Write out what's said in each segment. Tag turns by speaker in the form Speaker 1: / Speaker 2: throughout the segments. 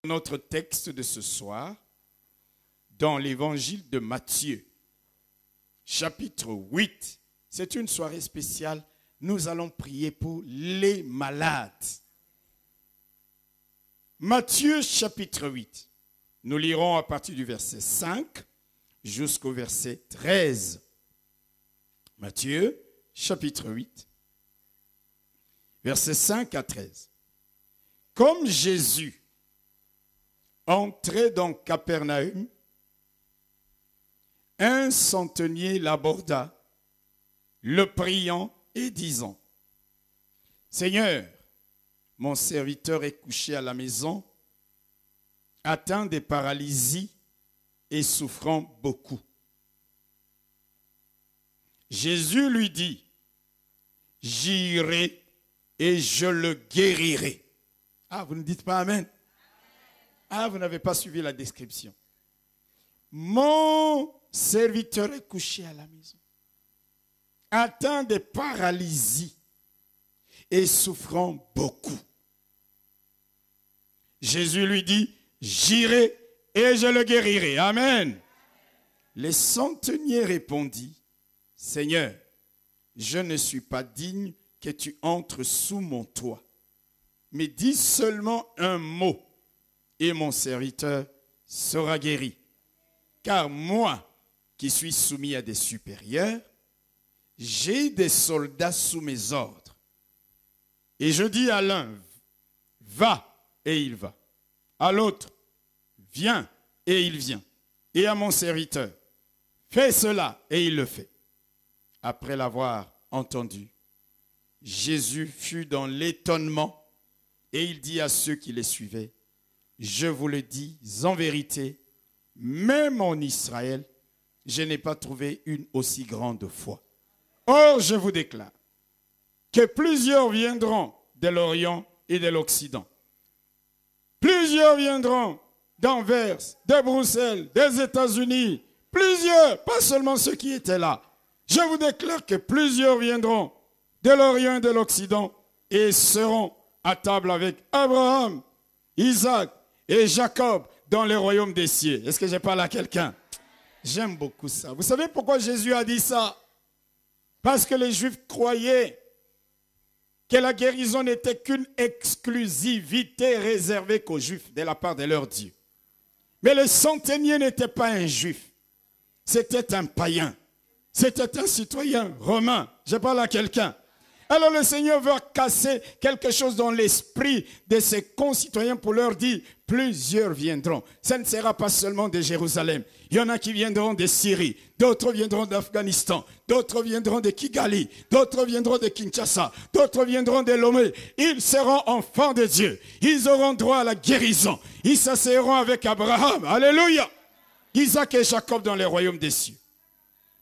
Speaker 1: Notre texte de ce soir, dans l'évangile de Matthieu, chapitre 8. C'est une soirée spéciale. Nous allons prier pour les malades. Matthieu, chapitre 8. Nous lirons à partir du verset 5 jusqu'au verset 13. Matthieu, chapitre 8, versets 5 à 13. Comme Jésus entrait dans Capernaum, un centenier l'aborda, le priant et disant, « Seigneur, mon serviteur est couché à la maison, atteint de paralysie et souffrant beaucoup. » Jésus lui dit, « J'irai et je le guérirai. » Ah, vous ne dites pas Amen? Ah, vous n'avez pas suivi la description. Mon serviteur est couché à la maison, atteint de paralysie et souffrant beaucoup. Jésus lui dit, j'irai et je le guérirai. Amen. Le centenier répondit, Seigneur, je ne suis pas digne que tu entres sous mon toit, mais dis seulement un mot et mon serviteur sera guéri. Car moi, qui suis soumis à des supérieurs, j'ai des soldats sous mes ordres. Et je dis à l'un, va, et il va. À l'autre, viens, et il vient. Et à mon serviteur, fais cela, et il le fait. Après l'avoir entendu, Jésus fut dans l'étonnement, et il dit à ceux qui les suivaient, je vous le dis en vérité, même en Israël, je n'ai pas trouvé une aussi grande foi. Or, je vous déclare que plusieurs viendront de l'Orient et de l'Occident. Plusieurs viendront d'Anvers, de Bruxelles, des États-Unis. Plusieurs, pas seulement ceux qui étaient là. Je vous déclare que plusieurs viendront de l'Orient et de l'Occident et seront à table avec Abraham, Isaac et Jacob dans le royaume des cieux. Est-ce que je parle à quelqu'un? J'aime beaucoup ça. Vous savez pourquoi Jésus a dit ça? Parce que les Juifs croyaient que la guérison n'était qu'une exclusivité réservée qu'aux Juifs de la part de leur Dieu. Mais le centenier n'était pas un Juif. C'était un païen. C'était un citoyen romain. Je parle à quelqu'un. Alors le Seigneur veut casser quelque chose dans l'esprit de ses concitoyens pour leur dire, plusieurs viendront. Ce ne sera pas seulement de Jérusalem. Il y en a qui viendront de Syrie, d'autres viendront d'Afghanistan, d'autres viendront de Kigali, d'autres viendront de Kinshasa, d'autres viendront de Lomé. Ils seront enfants de Dieu. Ils auront droit à la guérison. Ils s'asseuront avec Abraham. Alléluia. Isaac et Jacob dans les royaumes des cieux.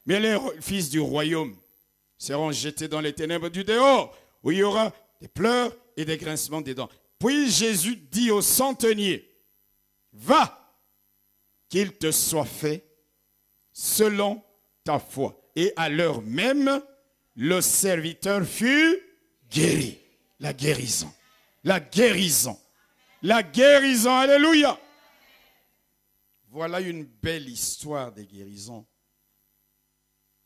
Speaker 1: Mais les fils du royaume seront jetés dans les ténèbres du dehors, où il y aura des pleurs et des grincements des dents. Puis Jésus dit au centenier, va, qu'il te soit fait selon ta foi. Et à l'heure même, le serviteur fut guéri. La guérison. La guérison. La guérison. Alléluia. Voilà une belle histoire de guérison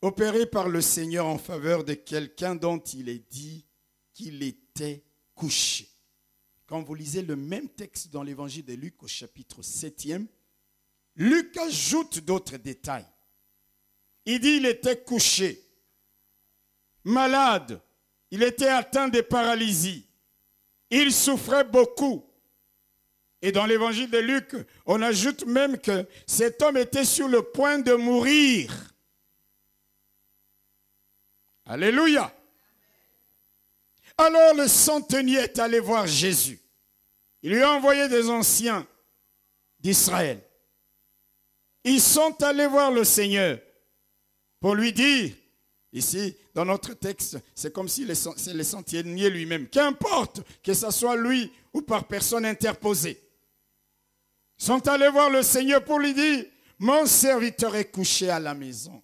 Speaker 1: opéré par le Seigneur en faveur de quelqu'un dont il est dit qu'il était couché. Quand vous lisez le même texte dans l'évangile de Luc au chapitre 7e, Luc ajoute d'autres détails. Il dit qu'il était couché, malade, il était atteint de paralysie, il souffrait beaucoup. Et dans l'évangile de Luc, on ajoute même que cet homme était sur le point de mourir. Alléluia. Alors le centenier est allé voir Jésus. Il lui a envoyé des anciens d'Israël. Ils sont allés voir le Seigneur pour lui dire, ici dans notre texte, c'est comme si c'est le centenier lui-même, qu'importe que ce soit lui ou par personne interposée. Ils sont allés voir le Seigneur pour lui dire, mon serviteur est couché à la maison.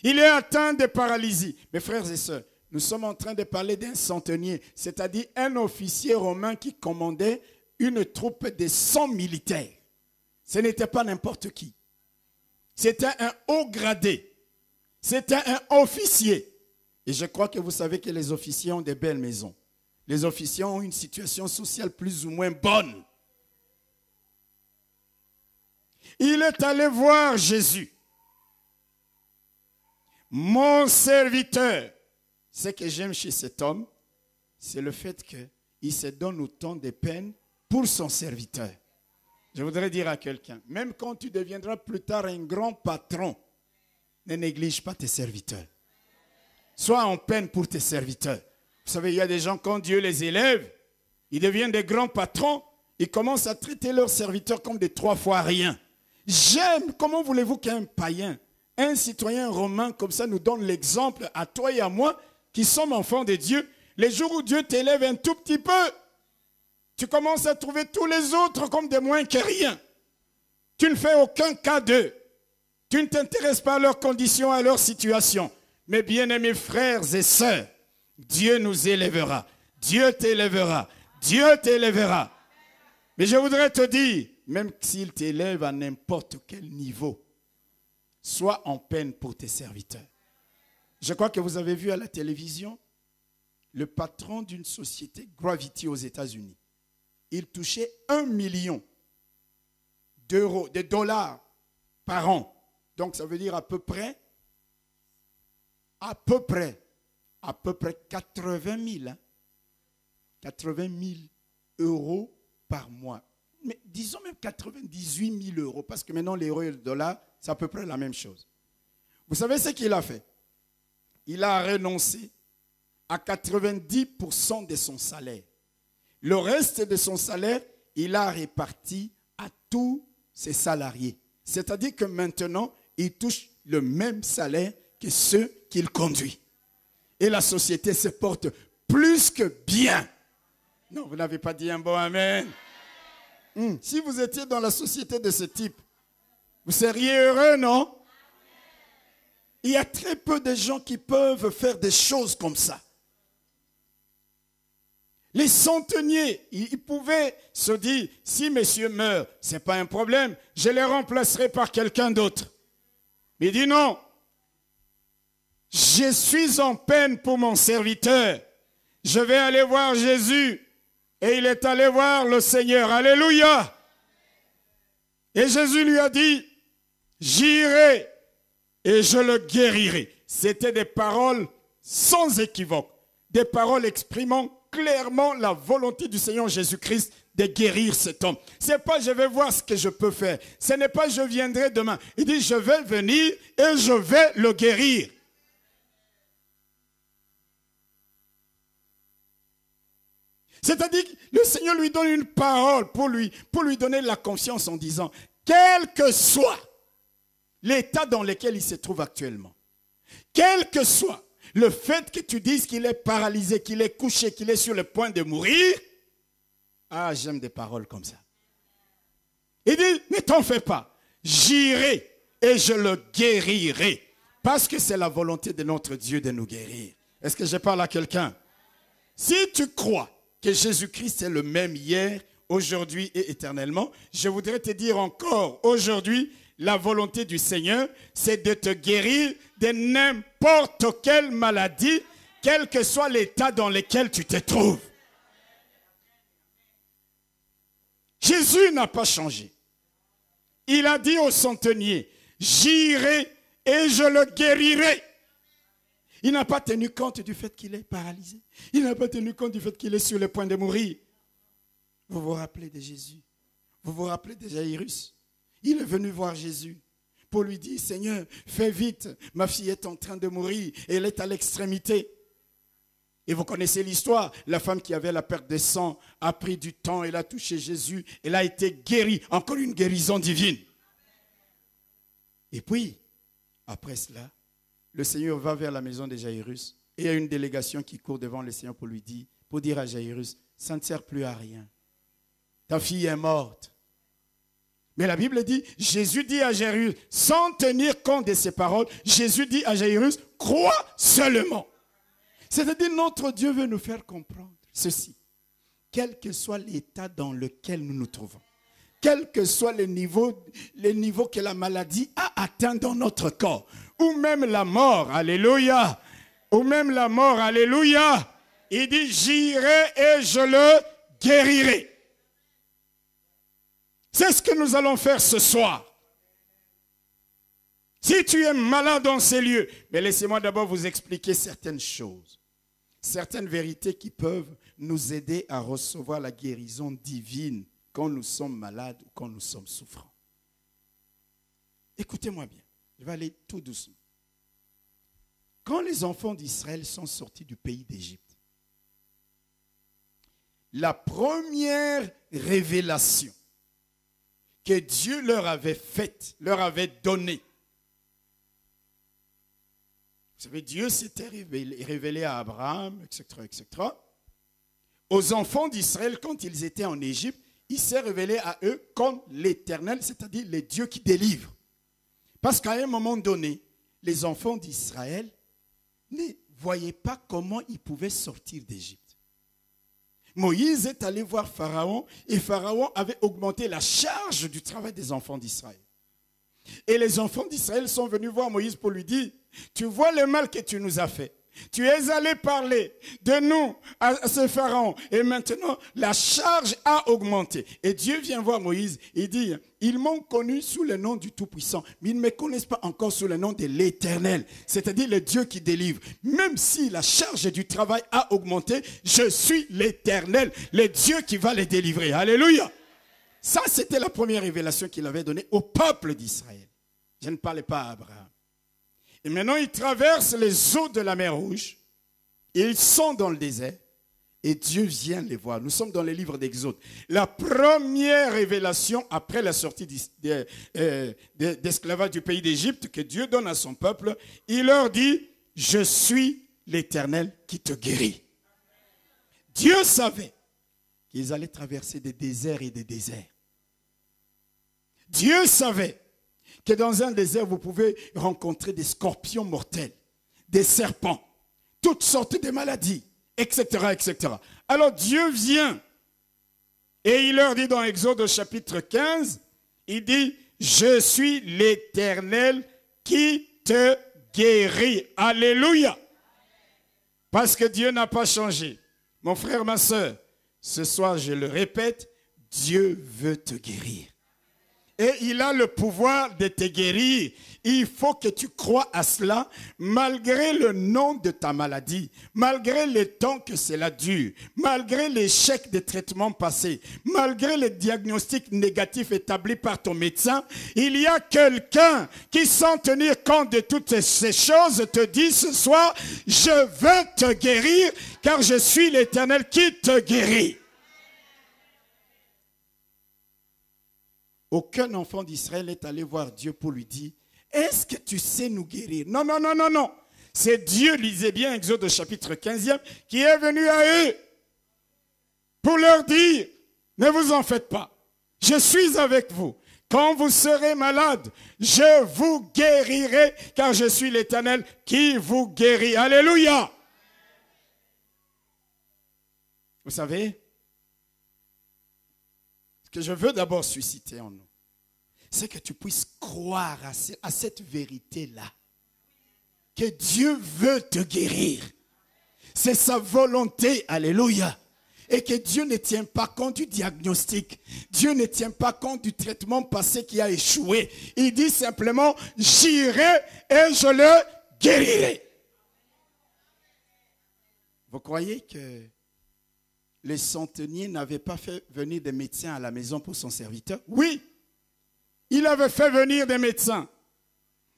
Speaker 1: Il est atteint de paralysie. Mes frères et sœurs, Nous sommes en train de parler d'un centenier, c'est-à-dire un officier romain qui commandait une troupe de 100 militaires. Ce n'était pas n'importe qui. C'était un haut gradé. C'était un officier. Et je crois que vous savez que les officiers ont des belles maisons. Les officiers ont une situation sociale plus ou moins bonne. Il est allé voir Jésus. Mon serviteur. Ce que j'aime chez cet homme, c'est le fait qu'il se donne autant de peine pour son serviteur. Je voudrais dire à quelqu'un, même quand tu deviendras plus tard un grand patron, ne néglige pas tes serviteurs. Sois en peine pour tes serviteurs. Vous savez, il y a des gens, quand Dieu les élève, ils deviennent des grands patrons, ils commencent à traiter leurs serviteurs comme des 3 fois rien. J'aime, comment voulez-vous qu'un païen, un citoyen romain comme ça nous donne l'exemple à toi et à moi, qui sommes enfants de Dieu, les jours où Dieu t'élève un tout petit peu, tu commences à trouver tous les autres comme des moins que rien. Tu ne fais aucun cas d'eux. Tu ne t'intéresses pas à leurs conditions, à leur situation. Mes bien-aimés frères et sœurs, Dieu nous élèvera. Dieu t'élèvera. Dieu t'élèvera. Mais je voudrais te dire, même s'il t'élève à n'importe quel niveau, sois en peine pour tes serviteurs. Je crois que vous avez vu à la télévision le patron d'une société Gravity aux États-Unis. Il touchait 1 million d'euros, de dollars par an. Donc ça veut dire à peu près 80 000. 80 000 euros par mois. Mais disons même 98 000 euros, parce que maintenant l'euro et le dollar, c'est à peu près la même chose. Vous savez ce qu'il a fait? Il a renoncé à 90% de son salaire. Le reste de son salaire, il a réparti à tous ses salariés. C'est-à-dire que maintenant, il touche le même salaire que ceux qu'il conduit. Et la société se porte plus que bien. Non, vous n'avez pas dit un bon amen. Si vous étiez dans la société de ce type, vous seriez heureux, non? Il y a très peu de gens qui peuvent faire des choses comme ça. Les centeniers, ils pouvaient se dire, si monsieur meurt, ce n'est pas un problème, je les remplacerai par quelqu'un d'autre. Mais il dit non, je suis en peine pour mon serviteur, je vais aller voir Jésus. Et il est allé voir le Seigneur, alléluia. Et Jésus lui a dit, j'irai et je le guérirai. C'était des paroles sans équivoque, des paroles exprimant clairement la volonté du Seigneur Jésus-Christ de guérir cet homme. Ce n'est pas je vais voir ce que je peux faire. Ce n'est pas je viendrai demain. Il dit je vais venir et je vais le guérir. C'est-à-dire que le Seigneur lui donne une parole pour lui donner la confiance en disant, quel que soit l'état dans lequel il se trouve actuellement, quel que soit le fait que tu dises qu'il est paralysé, qu'il est couché, qu'il est sur le point de mourir, ah, j'aime des paroles comme ça. Il dit, ne t'en fais pas, j'irai et je le guérirai, parce que c'est la volonté de notre Dieu de nous guérir. Est-ce que je parle à quelqu'un? Si tu crois que Jésus-Christ est le même hier, aujourd'hui et éternellement, je voudrais te dire encore, aujourd'hui, la volonté du Seigneur, c'est de te guérir de n'importe quelle maladie, quel que soit l'état dans lequel tu te trouves. Jésus n'a pas changé. Il a dit au centenier, j'irai et je le guérirai. Il n'a pas tenu compte du fait qu'il est paralysé. Il n'a pas tenu compte du fait qu'il est sur le point de mourir. Vous vous rappelez de Jésus? Vous vous rappelez de Jairus? Il est venu voir Jésus pour lui dire, Seigneur, fais vite, ma fille est en train de mourir, elle est à l'extrémité. Et vous connaissez l'histoire, la femme qui avait la perte de sang a pris du temps, elle a touché Jésus, elle a été guérie, encore une guérison divine. Et puis, après cela, le Seigneur va vers la maison de Jairus et il y a une délégation qui court devant le Seigneur pour lui dire, pour dire à Jairus, ça ne sert plus à rien. Ta fille est morte. Mais la Bible dit, Jésus dit à Jairus, sans tenir compte de ses paroles, Jésus dit à Jairus, crois seulement. C'est-à-dire notre Dieu veut nous faire comprendre ceci. Quel que soit l'état dans lequel nous nous trouvons, quel que soit le niveau que la maladie a atteint dans notre corps, ou même la mort, alléluia, ou même la mort, alléluia, il dit, j'irai et je le guérirai. C'est ce que nous allons faire ce soir. Si tu es malade dans ces lieux, mais laissez-moi d'abord vous expliquer certaines choses, certaines vérités qui peuvent nous aider à recevoir la guérison divine quand nous sommes malades ou quand nous sommes souffrants. Écoutez-moi bien, je vais aller tout doucement. Quand les enfants d'Israël sont sortis du pays d'Égypte, la première révélation que Dieu leur avait faite, leur avait donnée, vous savez, Dieu s'était révélé à Abraham, etc., etc. Aux enfants d'Israël, quand ils étaient en Égypte, il s'est révélé à eux comme l'Éternel, c'est-à-dire les dieux qui délivrent. Parce qu'à un moment donné, les enfants d'Israël ne voyaient pas comment ils pouvaient sortir d'Égypte. Moïse est allé voir Pharaon et Pharaon avait augmenté la charge du travail des enfants d'Israël. Et les enfants d'Israël sont venus voir Moïse pour lui dire, tu vois le mal que tu nous as fait. Tu es allé parler de nous à ce Pharaon et maintenant la charge a augmenté. Et Dieu vient voir Moïse et dit, ils m'ont connu sous le nom du Tout-Puissant, mais ils ne me connaissent pas encore sous le nom de l'Éternel, c'est-à-dire le Dieu qui délivre. Même si la charge du travail a augmenté, je suis l'Éternel, le Dieu qui va les délivrer. Alléluia. Ça, c'était la première révélation qu'il avait donnée au peuple d'Israël. Je ne parlais pas à Abraham. Et maintenant, ils traversent les eaux de la mer Rouge. Ils sont dans le désert. Et Dieu vient les voir. Nous sommes dans les livres d'Exode. La première révélation après la sortie d'esclavage du pays d'Égypte que Dieu donne à son peuple, il leur dit, je suis l'Éternel qui te guérit. Dieu savait qu'ils allaient traverser des déserts et des déserts. Dieu savait que dans un désert, vous pouvez rencontrer des scorpions mortels, des serpents, toutes sortes de maladies, etc., etc. Alors Dieu vient et il leur dit dans Exode chapitre 15, il dit, je suis l'Éternel qui te guérit. Alléluia. Parce que Dieu n'a pas changé. Mon frère, ma soeur, ce soir, je le répète, Dieu veut te guérir. Et il a le pouvoir de te guérir. Il faut que tu crois à cela, malgré le nom de ta maladie, malgré le temps que cela dure, malgré l'échec des traitements passés, malgré les diagnostics négatifs établis par ton médecin. Il y a quelqu'un qui, sans tenir compte de toutes ces choses, te dit ce soir, je veux te guérir, car je suis l'Éternel qui te guérit. Aucun enfant d'Israël n'est allé voir Dieu pour lui dire, est-ce que tu sais nous guérir? Non, non, non, non, non. C'est Dieu, lisez bien Exode chapitre 15e, qui est venu à eux pour leur dire, ne vous en faites pas, je suis avec vous. Quand vous serez malade, je vous guérirai, car je suis l'Éternel qui vous guérit. Alléluia. Vous savez, ce que je veux d'abord susciter en nous, c'est que tu puisses croire à cette vérité-là. Que Dieu veut te guérir. C'est sa volonté, alléluia. Et que Dieu ne tient pas compte du diagnostic. Dieu ne tient pas compte du traitement passé qui a échoué. Il dit simplement, j'irai et je le guérirai. Vous croyez que le centenier n'avait pas fait venir des médecins à la maison pour son serviteur? Oui, il avait fait venir des médecins.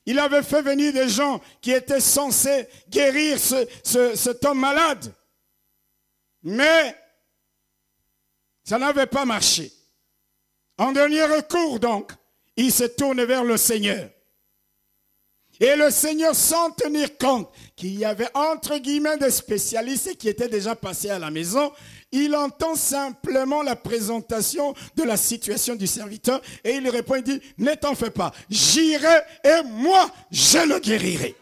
Speaker 1: Il avait fait venir des gens qui étaient censés guérir cet homme malade. Mais ça n'avait pas marché. En dernier recours, donc, il se tourne vers le Seigneur. Et le Seigneur, sans tenir compte qu'il y avait entre guillemets des spécialistes qui étaient déjà passés à la maison, il entend simplement la présentation de la situation du serviteur et il répond, il dit, ne t'en fais pas, j'irai et moi, je le guérirai.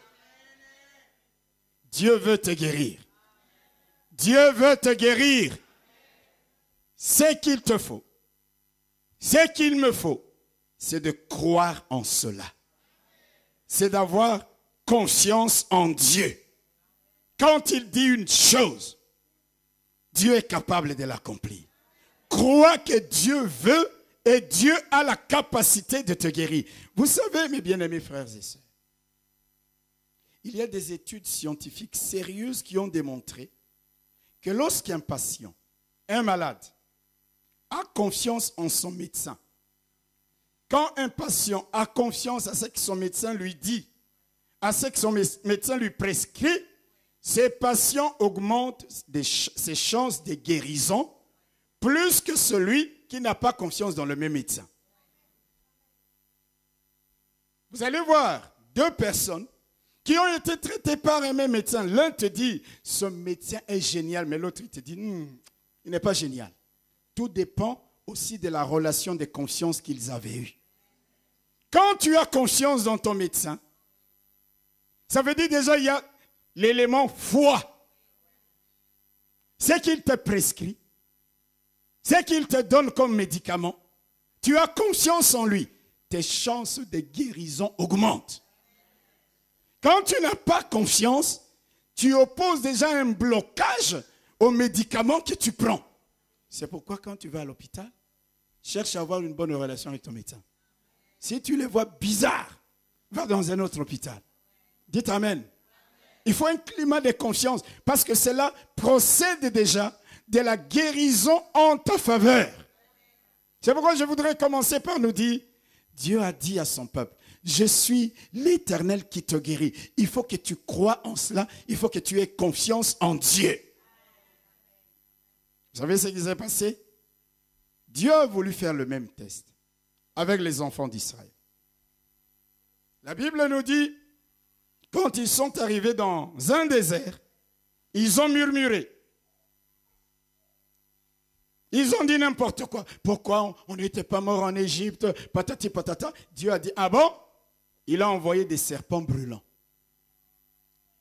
Speaker 1: Dieu veut te guérir. Dieu veut te guérir. Ce qu'il te faut, ce qu'il me faut, c'est de croire en cela. C'est d'avoir confiance en Dieu. Quand il dit une chose, Dieu est capable de l'accomplir. Crois que Dieu veut et Dieu a la capacité de te guérir. Vous savez, mes bien-aimés frères et sœurs, il y a des études scientifiques sérieuses qui ont démontré que lorsqu'un patient, un malade, a confiance en son médecin, quand un patient a confiance à ce que son médecin lui dit, à ce que son médecin lui prescrit, ces patients augmentent ses chances de guérison plus que celui qui n'a pas confiance dans le même médecin. Vous allez voir deux personnes qui ont été traitées par un même médecin. L'un te dit, ce médecin est génial, mais l'autre il te dit, il n'est pas génial. Tout dépend aussi de la relation de confiance qu'ils avaient eue. Quand tu as confiance dans ton médecin, ça veut dire déjà il y a l'élément foi. Ce qu'il te prescrit, ce qu'il te donne comme médicament, tu as confiance en lui, tes chances de guérison augmentent. Quand tu n'as pas confiance, tu opposes déjà un blocage aux médicaments que tu prends. C'est pourquoi quand tu vas à l'hôpital, cherche à avoir une bonne relation avec ton médecin. Si tu les vois bizarres, va dans un autre hôpital. Dites Amen. Il faut un climat de confiance parce que cela procède déjà de la guérison en ta faveur. C'est pourquoi je voudrais commencer par nous dire, Dieu a dit à son peuple, je suis l'Éternel qui te guérit. Il faut que tu crois en cela, il faut que tu aies confiance en Dieu. Vous savez ce qui s'est passé? Dieu a voulu faire le même test avec les enfants d'Israël. La Bible nous dit, quand ils sont arrivés dans un désert, ils ont murmuré. Ils ont dit n'importe quoi. Pourquoi on n'était pas mort en Égypte? Patati patata. Dieu a dit, ah bon? Il a envoyé des serpents brûlants.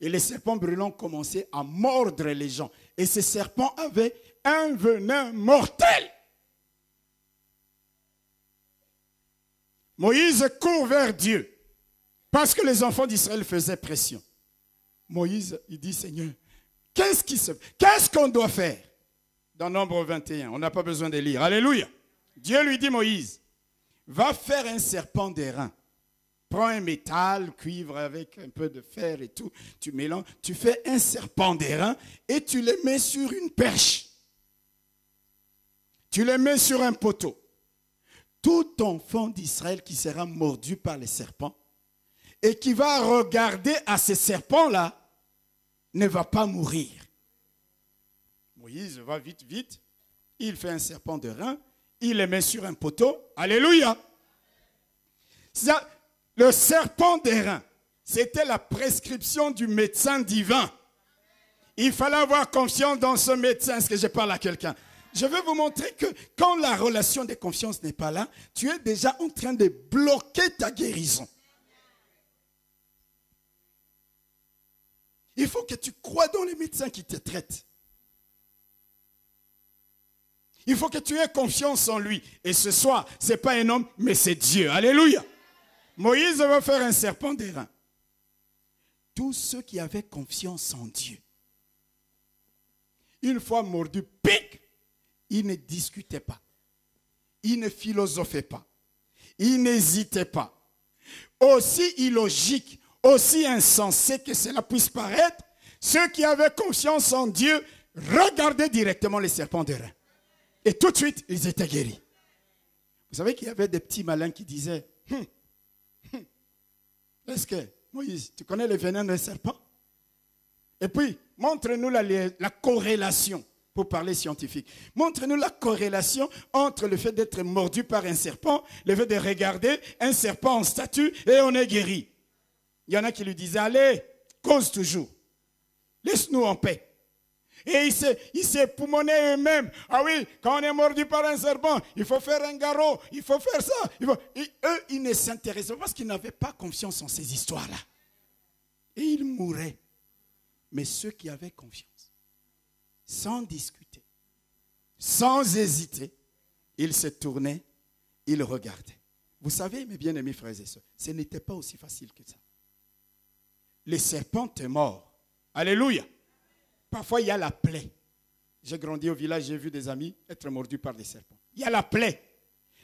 Speaker 1: Et les serpents brûlants commençaient à mordre les gens. Et ces serpents avaient un venin mortel. Moïse court vers Dieu. Parce que les enfants d'Israël faisaient pression. Moïse, il dit, Seigneur, qu'est-ce qu'on doit faire? Dans Nombre 21, on n'a pas besoin de lire. Alléluia. Dieu lui dit, Moïse, va faire un serpent d'airain. Prends un métal, cuivre avec un peu de fer et tout. Tu mélanges, tu fais un serpent d'airain et tu le mets sur une perche. Tu le mets sur un poteau. Tout enfant d'Israël qui sera mordu par les serpents et qui va regarder à ces serpents-là ne va pas mourir. Moïse va vite, vite. Il fait un serpent de rein. Il le met sur un poteau. Alléluia. Ça, le serpent des reins, c'était la prescription du médecin divin. Il fallait avoir confiance dans ce médecin. Est-ce que je parle à quelqu'un? Je vais vous montrer que quand la relation de confiance n'est pas là, tu es déjà en train de bloquer ta guérison. Il faut que tu crois dans les médecins qui te traitent. Il faut que tu aies confiance en lui. Et ce soir, ce n'est pas un homme, mais c'est Dieu. Alléluia. Moïse va faire un serpent d'airain. Tous ceux qui avaient confiance en Dieu, une fois mordu, pic, ils ne discutaient pas. Ils ne philosophaient pas. Ils n'hésitaient pas. Aussi illogique, aussi insensé que cela puisse paraître, ceux qui avaient confiance en Dieu regardaient directement les serpents d'airain. Et tout de suite, ils étaient guéris. Vous savez qu'il y avait des petits malins qui disaient, est-ce que, Moïse, tu connais le venin d'un serpent? Et puis, montre-nous la corrélation, pour parler scientifique. Montre-nous la corrélation entre le fait d'être mordu par un serpent, le fait de regarder un serpent en statue et on est guéri. Il y en a qui lui disaient, allez, cause toujours. Laisse-nous en paix. Et ils s'époumonaient eux-mêmes. Ah oui, quand on est mordu par un serpent, il faut faire un garrot, il faut faire ça. Et eux, ils ne s'intéressaient pas parce qu'ils n'avaient pas confiance en ces histoires-là. Et ils mouraient. Mais ceux qui avaient confiance, sans discuter, sans hésiter, il se tournait, il regardait. Vous savez, mes bien-aimés frères et sœurs, ce n'était pas aussi facile que ça. Les serpents étaient morts. Alléluia. Parfois, il y a la plaie. J'ai grandi au village, j'ai vu des amis être mordus par des serpents. Il y a la plaie.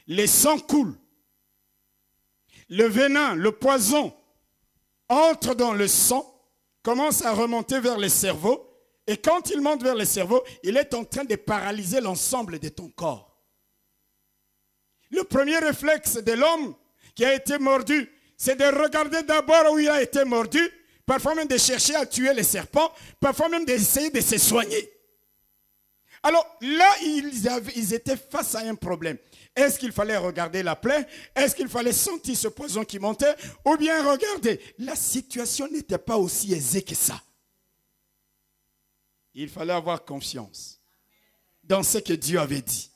Speaker 1: Les sangs coulent. Le venin, le poison entre dans le sang, commence à remonter vers le cerveau. Et quand il monte vers le cerveau, il est en train de paralyser l'ensemble de ton corps. Le premier réflexe de l'homme qui a été mordu, c'est de regarder d'abord où il a été mordu, parfois même de chercher à tuer les serpents, parfois même d'essayer de se soigner. Alors là, ils étaient face à un problème. Est-ce qu'il fallait regarder la plaie? Est-ce qu'il fallait sentir ce poison qui montait? Ou bien regarder? La situation n'était pas aussi aisée que ça. Il fallait avoir confiance dans ce que Dieu avait dit.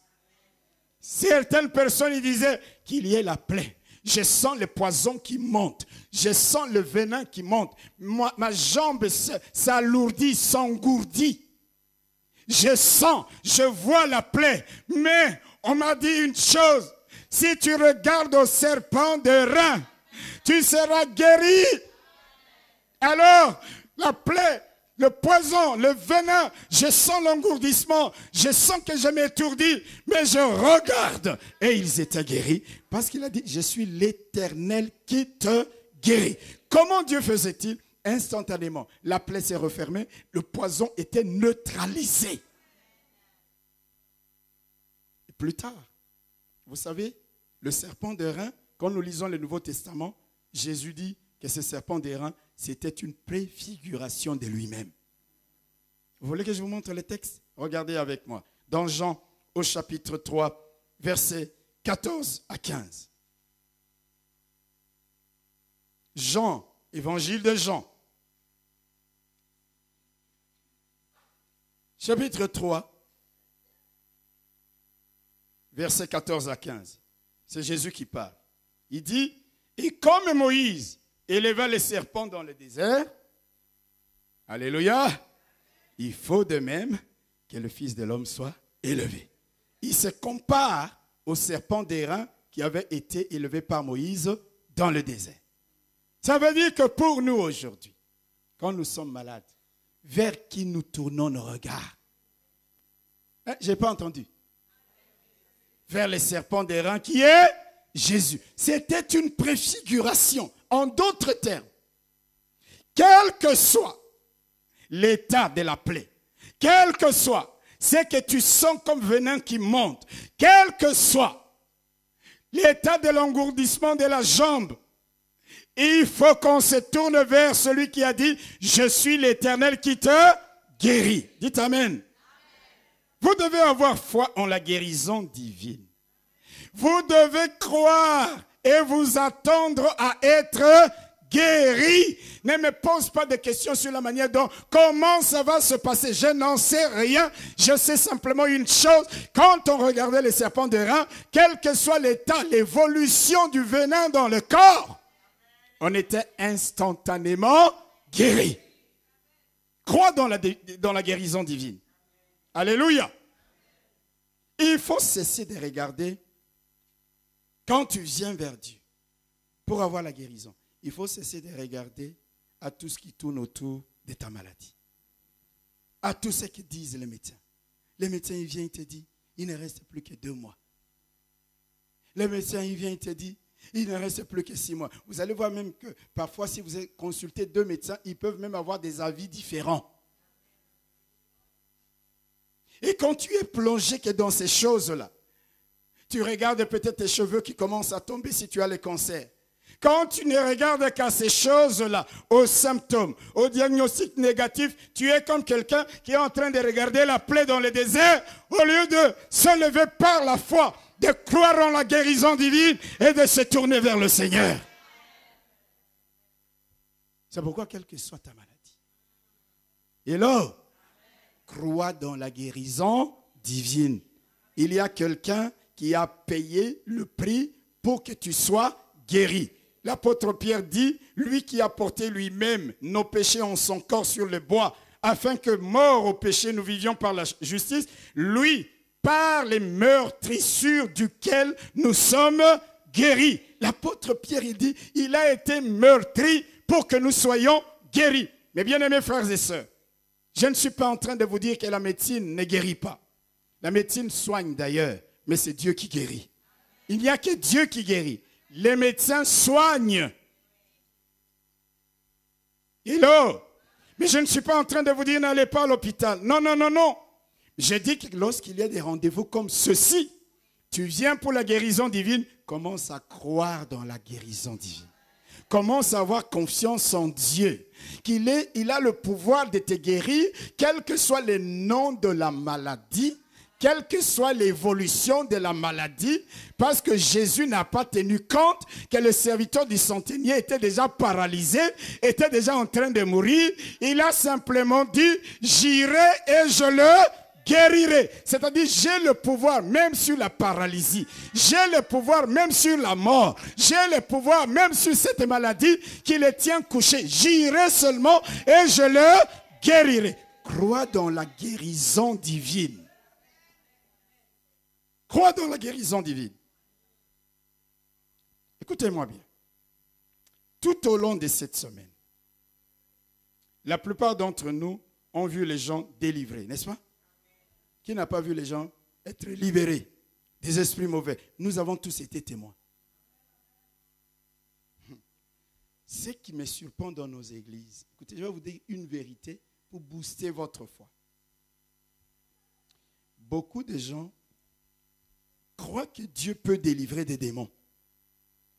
Speaker 1: Certaines personnes ils disaient qu'il y ait la plaie. Je sens le poison qui monte. Je sens le venin qui monte. Ma jambe s'alourdit, s'engourdit. Je sens, je vois la plaie. Mais on m'a dit une chose. Si tu regardes au serpent de rein, tu seras guéri. Alors, la plaie, le poison, le venin, je sens l'engourdissement, je sens que je m'étourdis, mais je regarde. Et ils étaient guéris parce qu'il a dit, je suis l'Éternel qui te guérit. Comment Dieu faisait-il? Instantanément, la plaie s'est refermée, le poison était neutralisé. Et plus tard, vous savez, le serpent d'airain, quand nous lisons le Nouveau Testament, Jésus dit que ce serpent d'airain, c'était une préfiguration de lui-même. Vous voulez que je vous montre le texte? Regardez avec moi. Dans Jean, au chapitre 3, versets 14 à 15. Jean, évangile de Jean. Chapitre 3, versets 14 à 15. C'est Jésus qui parle. Il dit, et comme Moïse éleva les serpents dans le désert, alléluia, il faut de même que le Fils de l'homme soit élevé. Il se compare au serpent d'airain qui avait été élevé par Moïse dans le désert. Ça veut dire que pour nous aujourd'hui, quand nous sommes malades, vers qui nous tournons nos regards? Je n'ai pas entendu. Vers le serpent d'airain qui est Jésus. C'était une préfiguration. En d'autres termes, quel que soit l'état de la plaie, quel que soit ce que tu sens comme venin qui monte, quel que soit l'état de l'engourdissement de la jambe, il faut qu'on se tourne vers celui qui a dit, je suis l'Éternel qui te guérit. Dites Amen. Vous devez avoir foi en la guérison divine. Vous devez croire et vous attendre à être guéri. Ne me pose pas de questions sur la manière dont, comment ça va se passer. Je n'en sais rien. Je sais simplement une chose. Quand on regardait les serpents d'airain, quel que soit l'état, l'évolution du venin dans le corps, on était instantanément guéri. Crois dans la guérison divine. Alléluia. Il faut cesser de regarder quand tu viens vers Dieu pour avoir la guérison. Il faut cesser de regarder à tout ce qui tourne autour de ta maladie. À tout ce que disent les médecins. Les médecins, ils viennent te dire, il ne reste plus que 2 mois. Les médecins, ils viennent te dire, il ne reste plus que 6 mois. Vous allez voir même que parfois, si vous consultez 2 médecins, ils peuvent même avoir des avis différents. Et quand tu es plongé que dans ces choses-là, tu regardes peut-être tes cheveux qui commencent à tomber si tu as le cancer. Quand tu ne regardes qu'à ces choses-là, aux symptômes, aux diagnostics négatifs, tu es comme quelqu'un qui est en train de regarder la plaie dans le désert au lieu de se lever par la foi, de croire en la guérison divine et de se tourner vers le Seigneur. C'est pourquoi, quelle que soit ta maladie, et là, crois dans la guérison divine. Il y a quelqu'un qui a payé le prix pour que tu sois guéri. L'apôtre Pierre dit, lui qui a porté lui-même nos péchés en son corps sur le bois, afin que, morts au péché, nous vivions par la justice, lui, par les meurtrissures duquel nous sommes guéris. L'apôtre Pierre, il dit, il a été meurtri pour que nous soyons guéris. Mes bien-aimés frères et sœurs, je ne suis pas en train de vous dire que la médecine ne guérit pas. La médecine soigne d'ailleurs, mais c'est Dieu qui guérit. Il n'y a que Dieu qui guérit. Les médecins soignent. Hello. Mais je ne suis pas en train de vous dire n'allez pas à l'hôpital. Non, non, non, non. Je dis que lorsqu'il y a des rendez-vous comme ceci, tu viens pour la guérison divine, commence à croire dans la guérison divine. Commence à avoir confiance en Dieu. Il a le pouvoir de te guérir, quel que soit le nom de la maladie, quelle que soit l'évolution de la maladie, parce que Jésus n'a pas tenu compte que le serviteur du centenier était déjà paralysé, était déjà en train de mourir. Il a simplement dit, j'irai et je le guérirai. C'est-à-dire, j'ai le pouvoir même sur la paralysie. J'ai le pouvoir même sur la mort. J'ai le pouvoir même sur cette maladie qui le tient couché. J'irai seulement et je le guérirai. Crois dans la guérison divine. Crois dans la guérison divine. Écoutez-moi bien. Tout au long de cette semaine, la plupart d'entre nous ont vu les gens délivrés, n'est-ce pas? Qui n'a pas vu les gens être libérés des esprits mauvais? Nous avons tous été témoins. Ce qui me surprend dans nos églises, écoutez, je vais vous dire une vérité pour booster votre foi. Beaucoup de gens croient que Dieu peut délivrer des démons.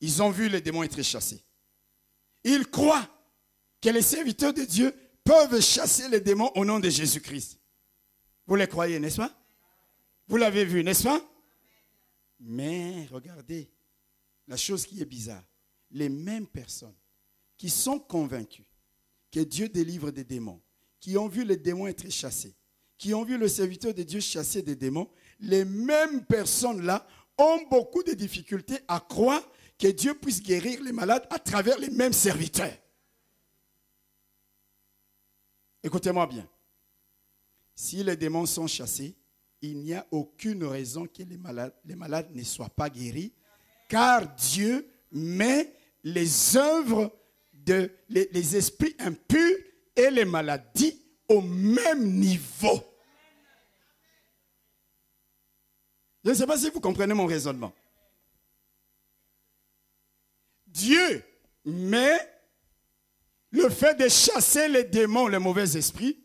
Speaker 1: Ils ont vu les démons être chassés. Ils croient que les serviteurs de Dieu peuvent chasser les démons au nom de Jésus-Christ. Vous les croyez, n'est-ce pas? Vous l'avez vu, n'est-ce pas? Mais regardez, la chose qui est bizarre, les mêmes personnes qui sont convaincues que Dieu délivre des démons, qui ont vu les démons être chassés, qui ont vu le serviteur de Dieu chasser des démons, les mêmes personnes-là ont beaucoup de difficultés à croire que Dieu puisse guérir les malades à travers les mêmes serviteurs. Écoutez-moi bien. Si les démons sont chassés, il n'y a aucune raison que les malades ne soient pas guéris, car Dieu met les œuvres, les esprits impurs et les maladies au même niveau. Je ne sais pas si vous comprenez mon raisonnement. Dieu met le fait de chasser les démons, les mauvais esprits,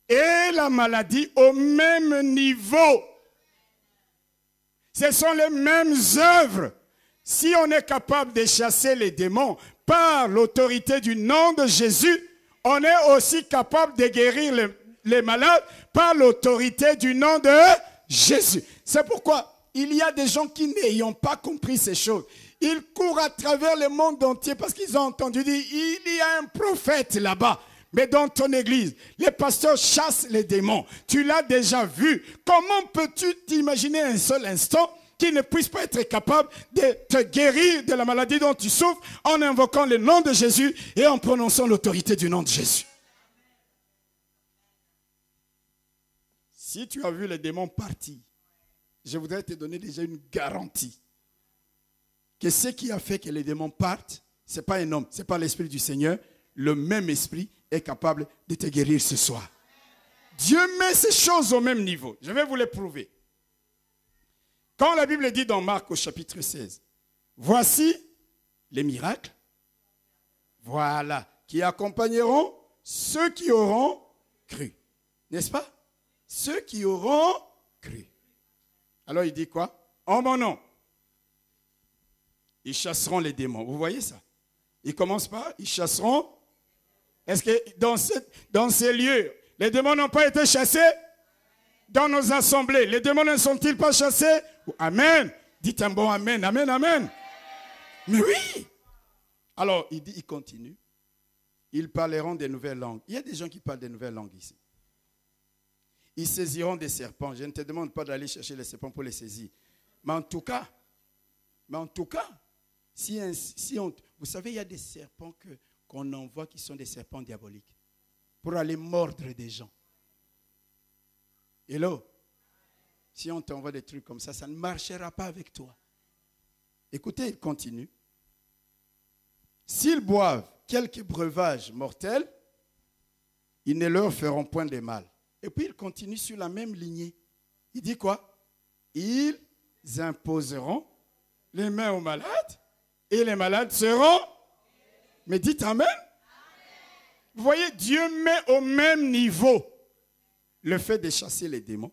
Speaker 1: et la maladie au même niveau. Ce sont les mêmes œuvres. Si on est capable de chasser les démons par l'autorité du nom de Jésus, on est aussi capable de guérir les malades par l'autorité du nom de Jésus. C'est pourquoi il y a des gens qui n'ayant pas compris ces choses. Ils courent à travers le monde entier parce qu'ils ont entendu dire il y a un prophète là-bas. Mais dans ton église, les pasteurs chassent les démons. Tu l'as déjà vu. Comment peux-tu t'imaginer un seul instant qu'ils ne puissent pas être capables de te guérir de la maladie dont tu souffres en invoquant le nom de Jésus et en prononçant l'autorité du nom de Jésus? Si tu as vu les démons partir, je voudrais te donner déjà une garantie que ce qui a fait que les démons partent, ce n'est pas un homme, ce n'est pas l'Esprit du Seigneur. Le même esprit est capable de te guérir ce soir. Dieu met ces choses au même niveau. Je vais vous les prouver. Quand la Bible dit dans Marc au chapitre 16, voici les miracles, voilà, qui accompagneront ceux qui auront cru. N'est-ce pas? Ceux qui auront cru. Alors il dit quoi? En mon nom, ils chasseront les démons. Vous voyez ça? Ils commencent par, ils chasseront. Est-ce que dans ces lieux, les démons n'ont pas été chassés? Dans nos assemblées, les démons ne sont-ils pas chassés? Amen. Dites un bon amen, amen, amen. Mais oui. Alors, il dit, il continue. Ils parleront des nouvelles langues. Il y a des gens qui parlent des nouvelles langues ici. Ils saisiront des serpents. Je ne te demande pas d'aller chercher les serpents pour les saisir. Mais en tout cas, vous savez, il y a des serpents qu'on envoie qui sont des serpents diaboliques. pour aller mordre des gens. Hello? Si on t'envoie des trucs comme ça ne marchera pas avec toi. Écoutez, il continue. S'ils boivent quelques breuvages mortels, ils ne leur feront point de mal. Et puis il continue sur la même lignée. Il dit quoi? Ils imposeront les mains aux malades et les malades seront. Mais dites Amen. Vous voyez, Dieu met au même niveau le fait de chasser les démons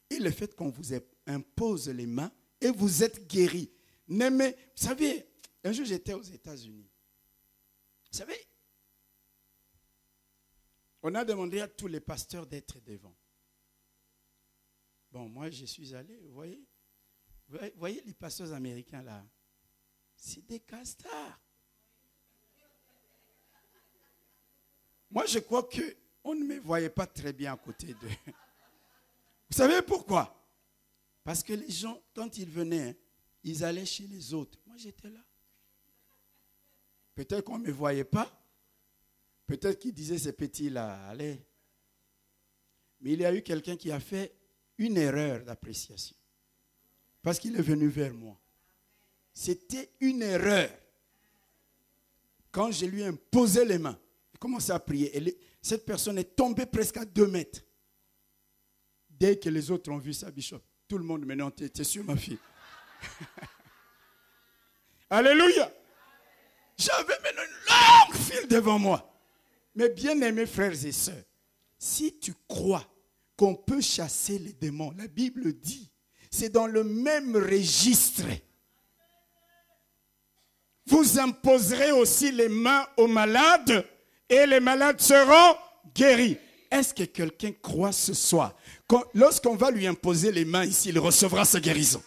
Speaker 1: et le fait qu'on vous impose les mains et vous êtes guéris. Vous savez, un jour j'étais aux États-Unis. Vous savez, on a demandé à tous les pasteurs d'être devant. Bon, moi je suis allé, vous voyez les pasteurs américains là, c'est des castards. Moi je crois qu'on ne me voyait pas très bien à côté d'eux. Vous savez pourquoi? Parce que les gens, quand ils venaient, ils allaient chez les autres. Moi j'étais là. Peut-être qu'on ne me voyait pas. Peut-être qu'ils disaient ces petits-là, allez. Mais il y a eu quelqu'un qui a fait une erreur d'appréciation. Parce qu'il est venu vers moi. C'était une erreur. Quand je lui ai imposé les mains, j'ai commencé à prier. Cette personne est tombée presque à 2 mètres. Dès que les autres ont vu ça, Bishop, tout le monde maintenant, t'es sûr ma fille. Alléluia. J'avais maintenant une longue file devant moi. Mes bien-aimés frères et sœurs, si tu crois qu'on peut chasser les démons, la Bible dit, c'est dans le même registre. Vous imposerez aussi les mains aux malades et les malades seront guéris. Est-ce que quelqu'un croit ce soir? Lorsqu'on va lui imposer les mains ici, il recevra sa guérison.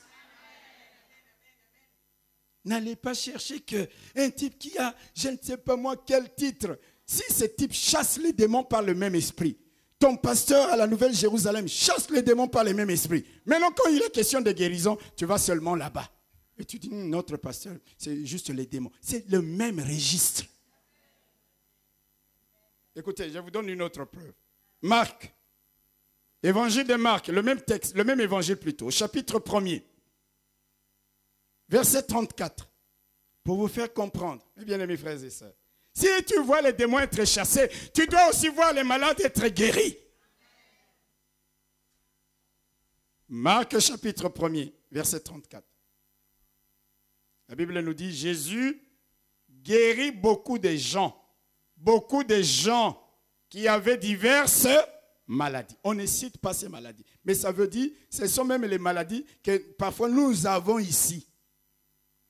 Speaker 1: N'allez pas chercher qu'un type qui a, je ne sais pas moi, quel titre. Si ce type chasse les démons par le même esprit, ton pasteur à la Nouvelle-Jérusalem chasse les démons par le même esprit. Maintenant, quand il est question de guérison, tu vas seulement là-bas. Et tu dis, notre pasteur, c'est juste les démons. C'est le même registre. Écoutez, je vous donne une autre preuve. Marc, évangile de Marc, le même texte, le même évangile plutôt, au chapitre 1er. Verset 34, pour vous faire comprendre, mes bien-aimés frères et sœurs, si tu vois les démons être chassés, tu dois aussi voir les malades être guéris. Marc chapitre 1er, verset 34. La Bible nous dit, Jésus guérit beaucoup de gens qui avaient diverses maladies. On ne cite pas ces maladies, mais ça veut dire, ce sont même les maladies que parfois nous avons ici.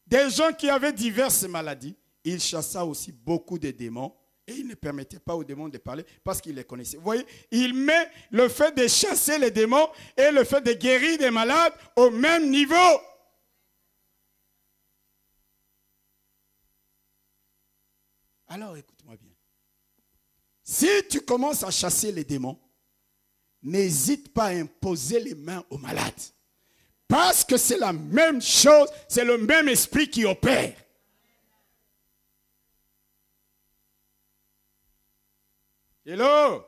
Speaker 1: Des gens qui avaient diverses maladies, il chassa aussi beaucoup de démons et il ne permettait pas aux démons de parler parce qu'il les connaissait. Vous voyez, il met le fait de chasser les démons et le fait de guérir des malades au même niveau. Alors écoute-moi bien. Si tu commences à chasser les démons, n'hésite pas à imposer les mains aux malades. Parce que c'est la même chose, c'est le même esprit qui opère. Hello?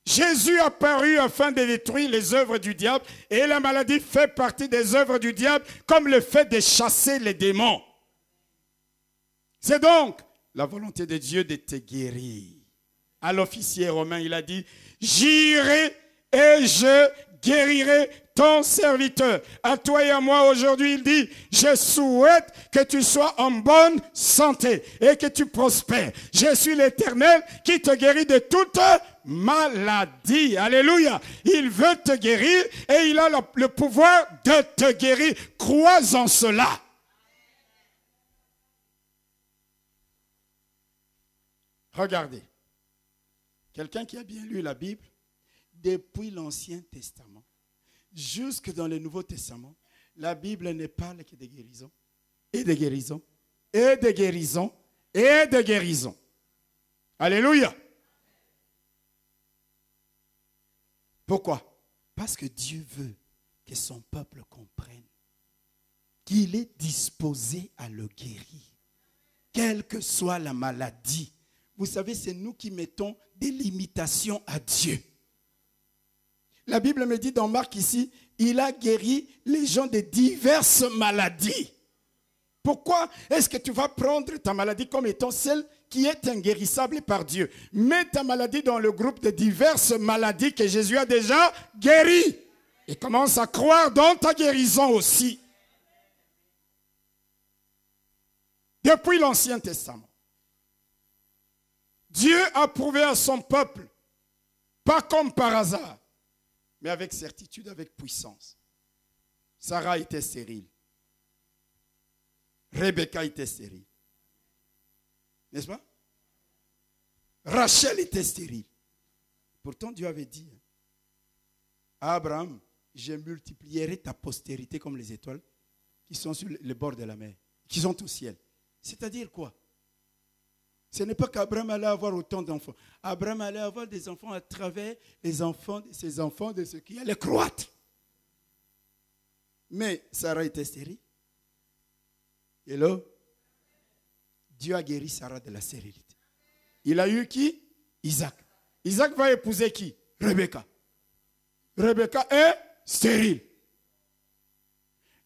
Speaker 1: Jésus apparut afin de détruire les œuvres du diable et la maladie fait partie des œuvres du diable comme le fait de chasser les démons. C'est donc la volonté de Dieu de te guérir. À l'officier romain, il a dit, j'irai et je guérirai ton serviteur. À toi et à moi aujourd'hui, il dit, je souhaite que tu sois en bonne santé et que tu prospères. Je suis l'Éternel qui te guérit de toute maladie. Alléluia. Il veut te guérir et il a le pouvoir de te guérir. Crois en cela. Regardez. Quelqu'un qui a bien lu la Bible, depuis l'Ancien Testament, jusque dans le Nouveau Testament, la Bible ne parle que de guérison, et de guérison, et de guérison, et de guérison. Alléluia. Pourquoi? Parce que Dieu veut que son peuple comprenne qu'il est disposé à le guérir. Quelle que soit la maladie, Vous savez, c'est nous qui mettons des limitations à Dieu. La Bible me dit dans Marc ici, il a guéri les gens de diverses maladies. Pourquoi est-ce que tu vas prendre ta maladie comme étant celle qui est inguérissable par Dieu? Mets ta maladie dans le groupe de diverses maladies que Jésus a déjà guéries. Et commence à croire dans ta guérison aussi. Depuis l'Ancien Testament, Dieu a prouvé à son peuple, pas comme par hasard, mais avec certitude, avec puissance. Sarah était stérile. Rebecca était stérile. N'est-ce pas? Rachel était stérile. Pourtant, Dieu avait dit à Abraham, je multiplierai ta postérité comme les étoiles qui sont sur le bord de la mer, qui sont au ciel. C'est-à-dire quoi? Ce n'est pas qu'Abraham allait avoir autant d'enfants. Abraham allait avoir des enfants à travers les enfants de ses enfants, de ceux qui allaient croître. Mais Sarah était stérile. Et là, Dieu a guéri Sarah de la stérilité. Il a eu qui? Isaac. Isaac va épouser qui? Rebecca. Rebecca est stérile.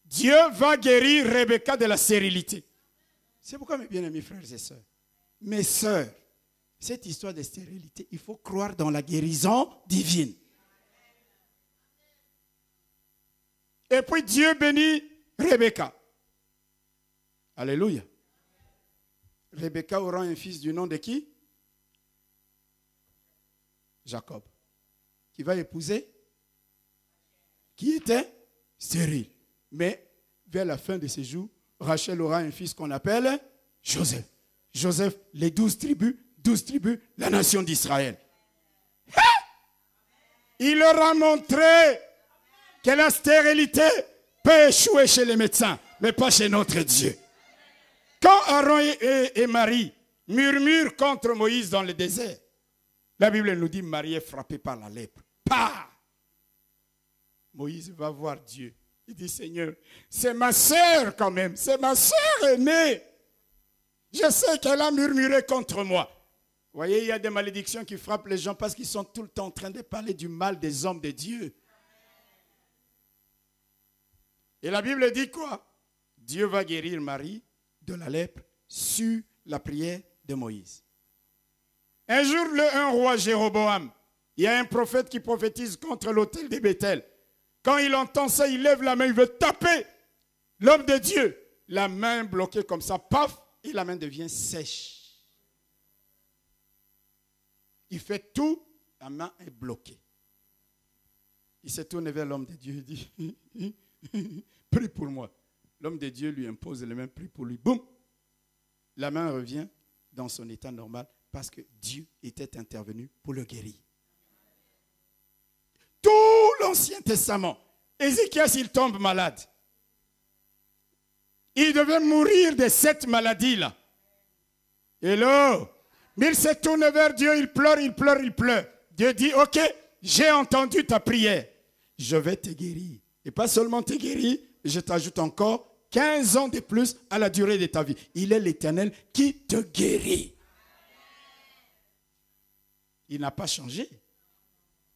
Speaker 1: Dieu va guérir Rebecca de la stérilité. C'est pourquoi, mes bien-aimés frères et sœurs, mes sœurs, cette histoire de stérilité, il faut croire dans la guérison divine. Et puis Dieu bénit Rebecca. Alléluia. Rebecca aura un fils du nom de qui? Jacob. Qui va épouser? Qui était stérile. Mais vers la fin de ses jours, Rachel aura un fils qu'on appelle Joseph. Joseph, les 12 tribus, la nation d'Israël. Il leur a montré que la stérilité peut échouer chez les médecins, mais pas chez notre Dieu. Quand Aaron et Marie murmurent contre Moïse dans le désert, la Bible nous dit Marie est frappée par la lèpre. Pah! Moïse va voir Dieu. Il dit, Seigneur, c'est ma sœur quand même, c'est ma sœur aînée. Je sais qu'elle a murmuré contre moi. Vous voyez, il y a des malédictions qui frappent les gens parce qu'ils sont tout le temps en train de parler du mal des hommes de Dieu. Et la Bible dit quoi? Dieu va guérir Marie de la lèpre sur la prière de Moïse. Un jour, un roi Jéroboam, il y a un prophète qui prophétise contre l'autel de Bethel. Quand il entend ça, il lève la main, il veut taper l'homme de Dieu. La main bloquée comme ça, paf, et la main devient sèche. Il fait tout, la main est bloquée. Il se tourne vers l'homme de Dieu, il dit, prie pour moi. L'homme de Dieu lui impose les mains, prie pour lui. Boum! La main revient dans son état normal parce que Dieu était intervenu pour le guérir. Tout l'Ancien Testament, Ézéchias, il tombe malade. Il devait mourir de cette maladie-là. Et là, mais il se tourne vers Dieu, il pleure, il pleure, il pleure. Dieu dit, ok, j'ai entendu ta prière. Je vais te guérir. Et pas seulement te guérir, je t'ajoute encore 15 ans de plus à la durée de ta vie. Il est l'Éternel qui te guérit. Il n'a pas changé.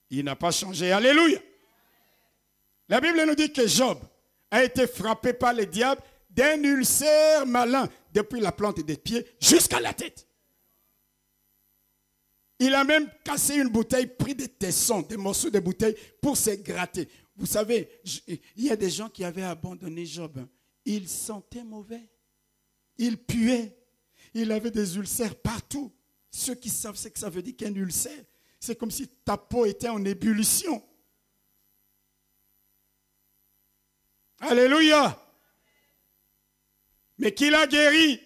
Speaker 1: Il n'a pas changé. Alléluia. La Bible nous dit que Job a été frappé par le diable d'un ulcère malin depuis la plante des pieds jusqu'à la tête. Il a même cassé une bouteille, pris des tessons, des morceaux de bouteille pour se gratter. Vous savez, il y a des gens qui avaient abandonné Job. Il sentait mauvais. Il puait. Il avait des ulcères partout. Ceux qui savent ce que ça veut dire qu'un ulcère, c'est comme si ta peau était en ébullition. Alléluia. Mais qui l'a guéri?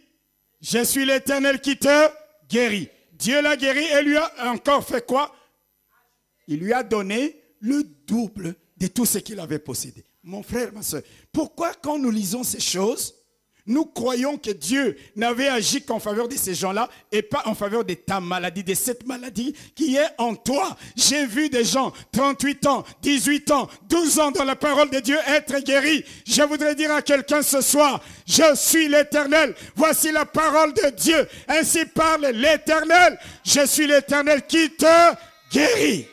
Speaker 1: Je suis l'Éternel qui te guérit. Dieu l'a guéri et lui a encore fait quoi? Il lui a donné le double de tout ce qu'il avait possédé. Mon frère, ma soeur, pourquoi quand nous lisons ces choses, Nous croyons que Dieu n'avait agi qu'en faveur de ces gens-là et pas en faveur de ta maladie, de cette maladie qui est en toi. J'ai vu des gens, 38 ans, 18 ans, 12 ans dans la parole de Dieu être guéris. Je voudrais dire à quelqu'un ce soir, je suis l'Éternel. Voici la parole de Dieu. Ainsi parle l'Éternel. Je suis l'Éternel qui te guérit.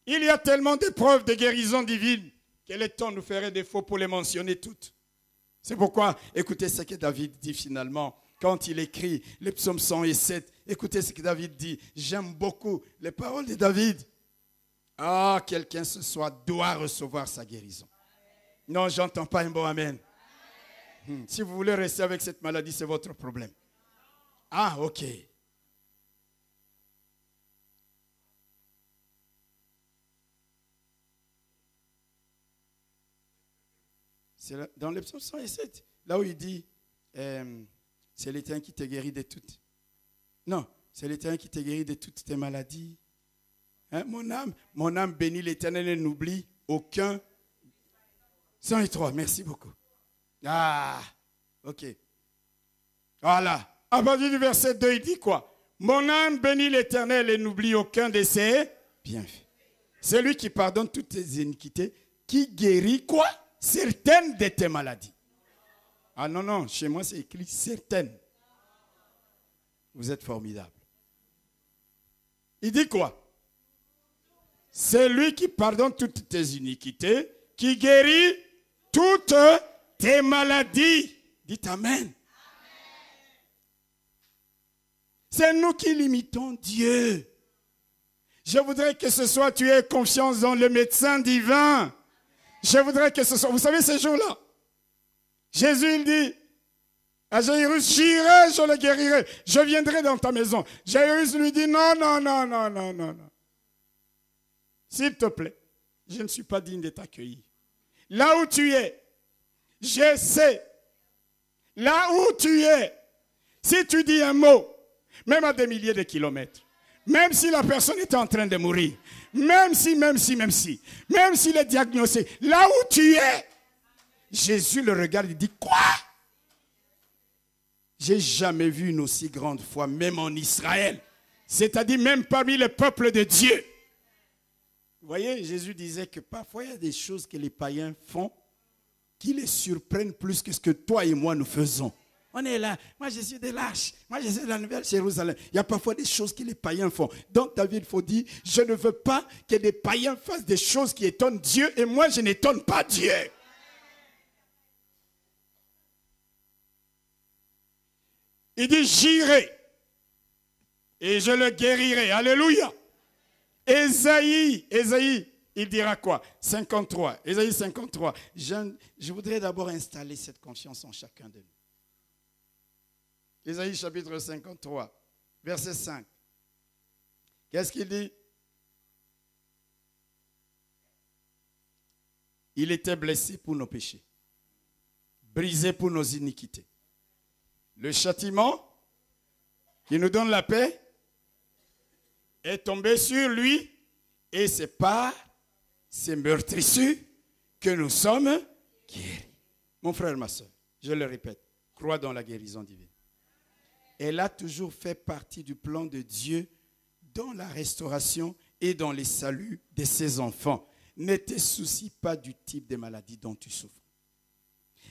Speaker 1: Il y a tellement d'épreuves de guérison divine que le temps nous ferait défaut pour les mentionner toutes. C'est pourquoi, écoutez ce que David dit finalement, quand il écrit les psaumes 107. Écoutez ce que David dit. J'aime beaucoup les paroles de David. Ah, quelqu'un ce soir doit recevoir sa guérison. Non, j'entends pas un bon amen. Si vous voulez rester avec cette maladie, c'est votre problème. Ah, ok. C'est dans le psaume 107, là où il dit, c'est l'Éternel qui te guérit de toutes. Non, c'est l'Éternel qui te guérit de toutes tes maladies. Hein, mon âme bénit l'Éternel et n'oublie aucun. 103, merci beaucoup. Ah, ok. Voilà. À partir du verset 2, il dit quoi? Mon âme bénit l'Éternel et n'oublie aucun de ses bienfaits. C'est lui qui pardonne toutes tes iniquités, qui guérit quoi? Certaines de tes maladies. Ah non, non, chez moi c'est écrit certaines. Vous êtes formidables. Il dit quoi? C'est lui qui pardonne toutes tes iniquités, qui guérit toutes tes maladies. Dites Amen. C'est nous qui limitons Dieu. Je voudrais que ce soit tu aies confiance dans le médecin divin. Je voudrais que ce soit, vous savez ces jours-là, Jésus il dit à Jairus, j'irai, je le guérirai, je viendrai dans ta maison. Jairus lui dit non, non, non, non, non, non, non. S'il te plaît, je ne suis pas digne de t'accueillir. Là où tu es, je sais. Là où tu es, si tu dis un mot, même à des milliers de kilomètres, même si la personne est en train de mourir, même si le diagnostic, là où tu es, Jésus le regarde et dit, quoi? J'ai jamais vu une aussi grande foi, même en Israël. C'est-à-dire même parmi le peuple de Dieu. Vous voyez, Jésus disait que parfois il y a des choses que les païens font qui les surprennent plus que ce que toi et moi nous faisons. On est là, moi je suis des lâches, moi je suis de la Nouvelle-Jérusalem. Il y a parfois des choses que les païens font. Donc David faut dire, je ne veux pas que des païens fassent des choses qui étonnent Dieu et moi je n'étonne pas Dieu. Il dit, j'irai et je le guérirai. Alléluia. Ésaïe, il dira quoi? 53, Ésaïe 53. Je voudrais d'abord installer cette confiance en chacun de nous. Ésaïe chapitre 53, verset 5. Qu'est-ce qu'il dit? Il était blessé pour nos péchés, brisé pour nos iniquités. Le châtiment qui nous donne la paix est tombé sur lui et c'est par ces meurtrissures que nous sommes guéris. Mon frère, ma soeur, je le répète, crois dans la guérison divine. Elle a toujours fait partie du plan de Dieu dans la restauration et dans les saluts de ses enfants. Ne te soucie pas du type de maladie dont tu souffres.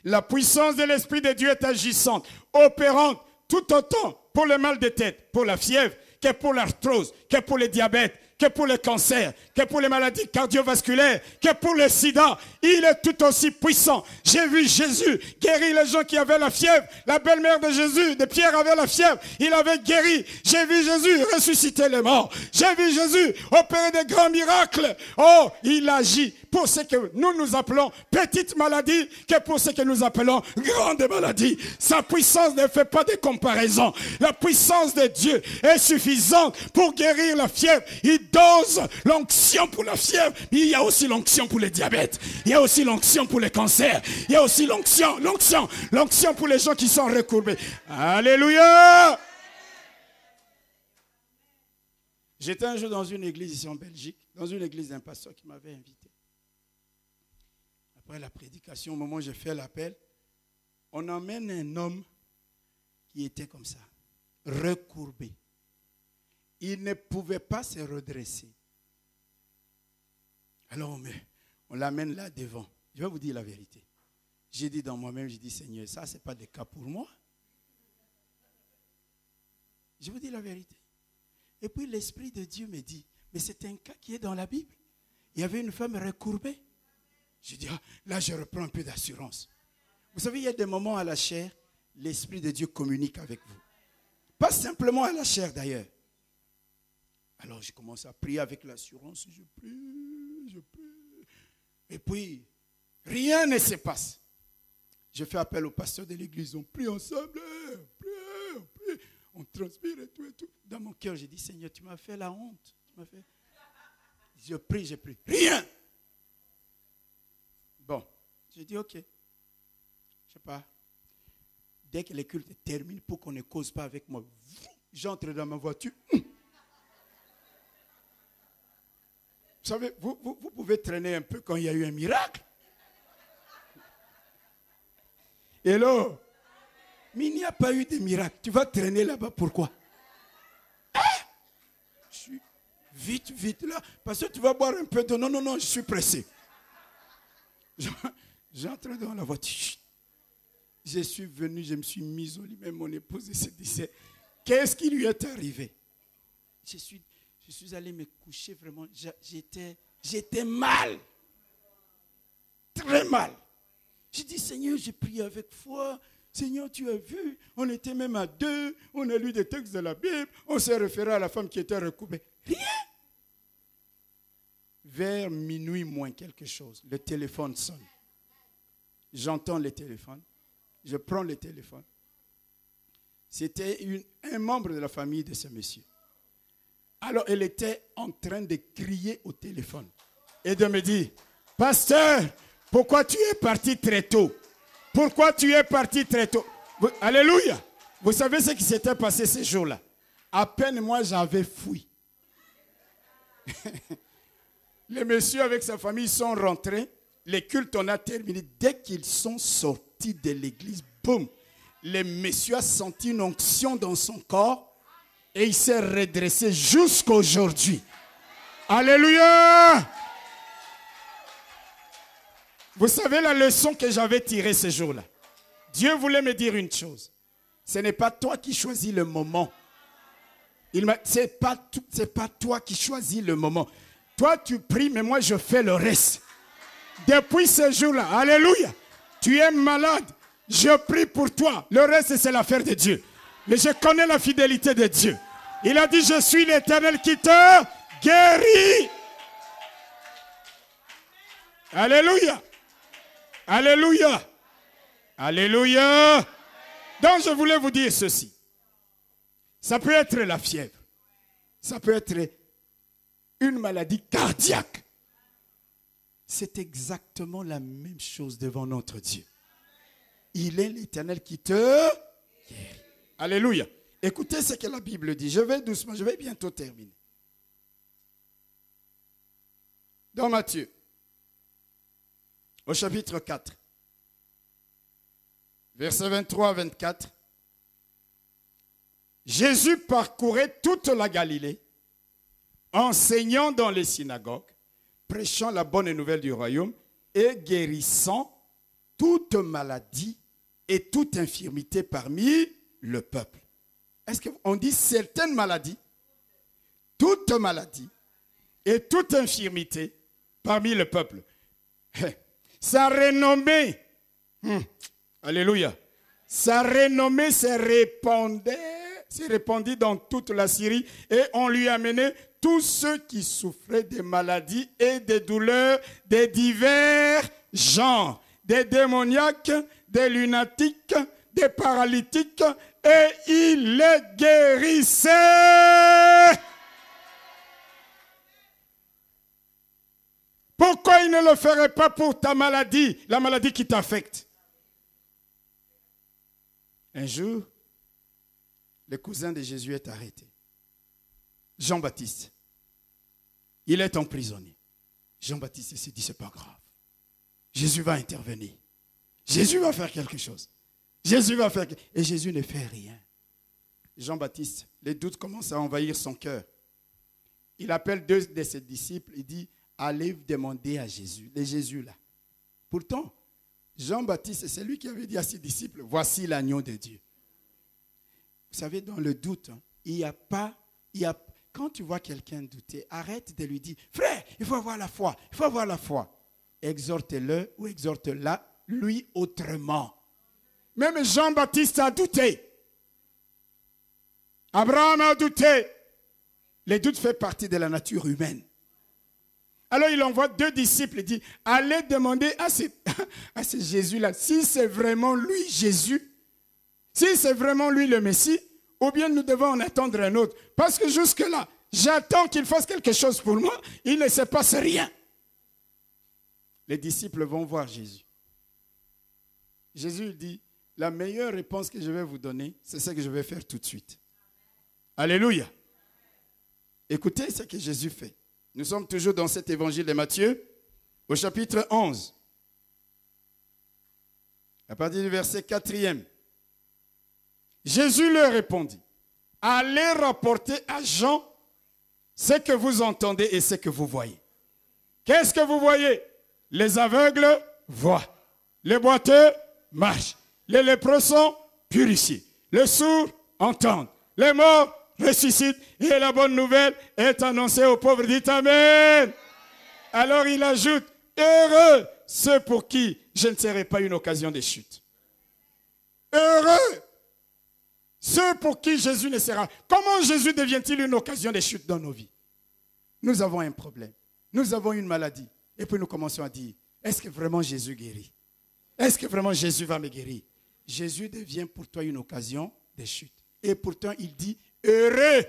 Speaker 1: La puissance de l'Esprit de Dieu est agissante, opérante tout autant pour le mal de tête, pour la fièvre, que pour l'arthrose, que pour le diabète, que pour le cancer, que pour les maladies cardiovasculaires, que pour le sida. Il est tout aussi puissant. J'ai vu Jésus guérir les gens qui avaient la fièvre. La belle-mère de Jésus, de Pierre, avait la fièvre. Il avait guéri. J'ai vu Jésus ressusciter les morts. J'ai vu Jésus opérer des grands miracles. Oh, il agit pour ce que nous appelons petite maladie que pour ce que nous appelons grande maladie. Sa puissance ne fait pas de comparaison. La puissance de Dieu est suffisante pour guérir la fièvre. Il dose l'onction pour la fièvre, mais il y a aussi l'onction pour le diabète. Il y a aussi l'onction pour le cancer. Il y a aussi l'onction pour les gens qui sont recourbés. Alléluia! J'étais un jour dans une église ici en Belgique, dans une église d'un pasteur qui m'avait invité. après la prédication, au moment où j'ai fait l'appel, on emmène un homme qui était comme ça, recourbé. Il ne pouvait pas se redresser. Alors on l'amène là devant. Je vais vous dire la vérité. J'ai dit dans moi-même, j'ai dit, Seigneur, ça, ce n'est pas des cas pour moi. Je vous dis la vérité. Et puis l'Esprit de Dieu me dit, mais c'est un cas qui est dans la Bible. Il y avait une femme recourbée. J'ai dit, là je reprends un peu d'assurance. Vous savez, il y a des moments à la chair, l'Esprit de Dieu communique avec vous. Pas simplement à la chair d'ailleurs. Alors je commence à prier avec l'assurance, je prie. Et puis, rien ne se passe. Je fais appel au pasteur de l'église, on prie ensemble, on prie, on transpire et tout. Dans mon cœur, j'ai dit, Seigneur, tu m'as fait la honte. Je prie. Rien. Bon, j'ai dit, ok. Je ne sais pas. Dès que le culte termine, pour qu'on ne cause pas avec moi, j'entre dans ma voiture. Vous savez, vous pouvez traîner un peu quand il y a eu un miracle. Et là, mais il n'y a pas eu de miracle. Tu vas traîner là-bas, pourquoi? Je suis vite là. Parce que tu vas boire un peu de... Non, je suis pressé. J'entre dans la voiture. Je suis venu, je me suis mis au lit. Même mon épouse se disait, qu'est-ce qui lui est arrivé? Je suis allé me coucher vraiment. J'étais mal. Très mal. J'ai dit, Seigneur, j'ai prié avec foi. Seigneur, tu as vu, on était même à 2, on a lu des textes de la Bible, on s'est référé à la femme qui était recoupée. Rien. Vers minuit moins quelque chose, le téléphone sonne. J'entends le téléphone, je prends le téléphone. C'était un membre de la famille de ce monsieur. Alors, elle était en train de crier au téléphone et de me dire, pasteur, pourquoi tu es parti très tôt? Pourquoi tu es parti très tôt? Alléluia. Vous savez ce qui s'était passé ces jours-là? À peine moi j'avais fui. Les messieurs avec sa famille sont rentrés. Les cultes on a terminé. Dès qu'ils sont sortis de l'église, boum, le monsieur a senti une onction dans son corps et il s'est redressé jusqu'à aujourd'hui. Alléluia. Vous savez la leçon que j'avais tirée ce jour-là? Dieu voulait me dire une chose. Ce n'est pas toi qui choisis le moment. Ce n'est pas toi qui choisis le moment. Toi, tu pries, mais moi, je fais le reste. Depuis ce jour-là, alléluia, tu es malade, je prie pour toi. Le reste, c'est l'affaire de Dieu. Mais je connais la fidélité de Dieu. Il a dit, je suis l'Éternel qui te guérit. Alléluia. Alléluia. Alléluia. Donc je voulais vous dire ceci. Ça peut être la fièvre. Ça peut être une maladie cardiaque. C'est exactement la même chose devant notre Dieu. Il est l'Éternel qui te guérit. Alléluia. Écoutez ce que la Bible dit. Je vais doucement, je vais bientôt terminer. Dans Matthieu, au chapitre 4, versets 23 à 24, Jésus parcourait toute la Galilée, enseignant dans les synagogues, prêchant la bonne nouvelle du royaume et guérissant toute maladie et toute infirmité parmi le peuple. Est-ce qu'on dit certaines maladies, toute maladie et toute infirmité parmi le peuple? Sa renommée, alléluia, sa renommée s'est répandue dans toute la Syrie et on lui a amené tous ceux qui souffraient des maladies et des douleurs de divers genres, des démoniaques, des lunatiques, des paralytiques, et il les guérissait. Pourquoi il ne le ferait pas pour ta maladie, la maladie qui t'affecte? Un jour, le cousin de Jésus est arrêté. Jean-Baptiste. Il est emprisonné. Jean-Baptiste s'est dit, c'est pas grave. Jésus va intervenir. Jésus va faire quelque chose. Jésus va faire... Et Jésus ne fait rien. Jean-Baptiste, les doutes commencent à envahir son cœur. Il appelle 2 de ses disciples. Il dit, allez demander à Jésus. Les Jésus là. Pourtant, Jean-Baptiste, c'est lui qui avait dit à ses disciples, voici l'agneau de Dieu. Vous savez, dans le doute, quand tu vois quelqu'un douter, arrête de lui dire, frère, il faut avoir la foi, il faut avoir la foi. Exhorte-le ou exhorte-la, lui autrement. Même Jean-Baptiste a douté. Abraham a douté. Les doutes font partie de la nature humaine. Alors il envoie 2 disciples et dit, allez demander à ce Jésus-là, si c'est vraiment lui Jésus, si c'est vraiment lui le Messie, ou bien nous devons en attendre un autre. Parce que jusque-là, j'attends qu'il fasse quelque chose pour moi, il ne se passe rien. Les disciples vont voir Jésus. Jésus dit, la meilleure réponse que je vais vous donner, c'est ce que je vais faire tout de suite. Alléluia. Écoutez ce que Jésus fait. Nous sommes toujours dans cet évangile de Matthieu, au chapitre 11. À partir du verset 4e. Jésus leur répondit, allez rapporter à Jean ce que vous entendez et ce que vous voyez. Qu'est-ce que vous voyez? Les aveugles voient, les boiteux marchent, les lépreux sont purifiés, les sourds entendent, les morts ressuscitent et la bonne nouvelle est annoncée aux pauvres. Dites Amen. Alors il ajoute, heureux ceux pour qui je ne serai pas une occasion de chute. Heureux ceux pour qui Jésus ne sera. Comment Jésus devient-il une occasion de chute dans nos vies? Nous avons un problème. Nous avons une maladie. Et puis nous commençons à dire, est-ce que vraiment Jésus guérit? Est-ce que vraiment Jésus va me guérir? Jésus devient pour toi une occasion de chute. Et pourtant il dit, heureux.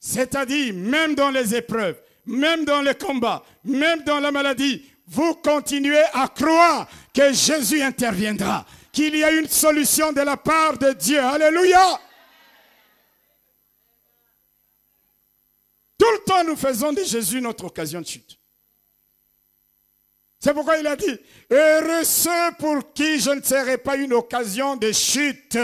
Speaker 1: C'est-à-dire, même dans les épreuves, même dans les combats, même dans la maladie, vous continuez à croire que Jésus interviendra, qu'il y a une solution de la part de Dieu. Alléluia! Tout le temps, nous faisons de Jésus notre occasion de chute. C'est pourquoi il a dit, heureux ceux pour qui je ne serai pas une occasion de chute.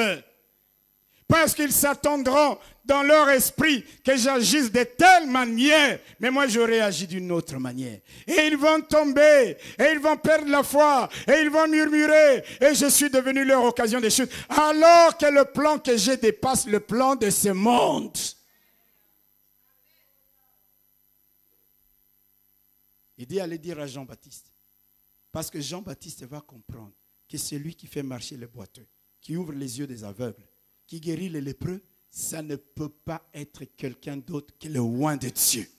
Speaker 1: Parce qu'ils s'attendront dans leur esprit que j'agisse de telle manière, mais moi j'aurais agi d'une autre manière. Et ils vont tomber, et ils vont perdre la foi, et ils vont murmurer, et je suis devenu leur occasion de chute. Alors que le plan que j'ai dépasse le plan de ce monde. Il dit, allez dire à Jean-Baptiste. Parce que Jean-Baptiste va comprendre que c'est lui qui fait marcher les boiteux, qui ouvre les yeux des aveugles, qui guérit les lépreux, ça ne peut pas être quelqu'un d'autre que le oint de Dieu.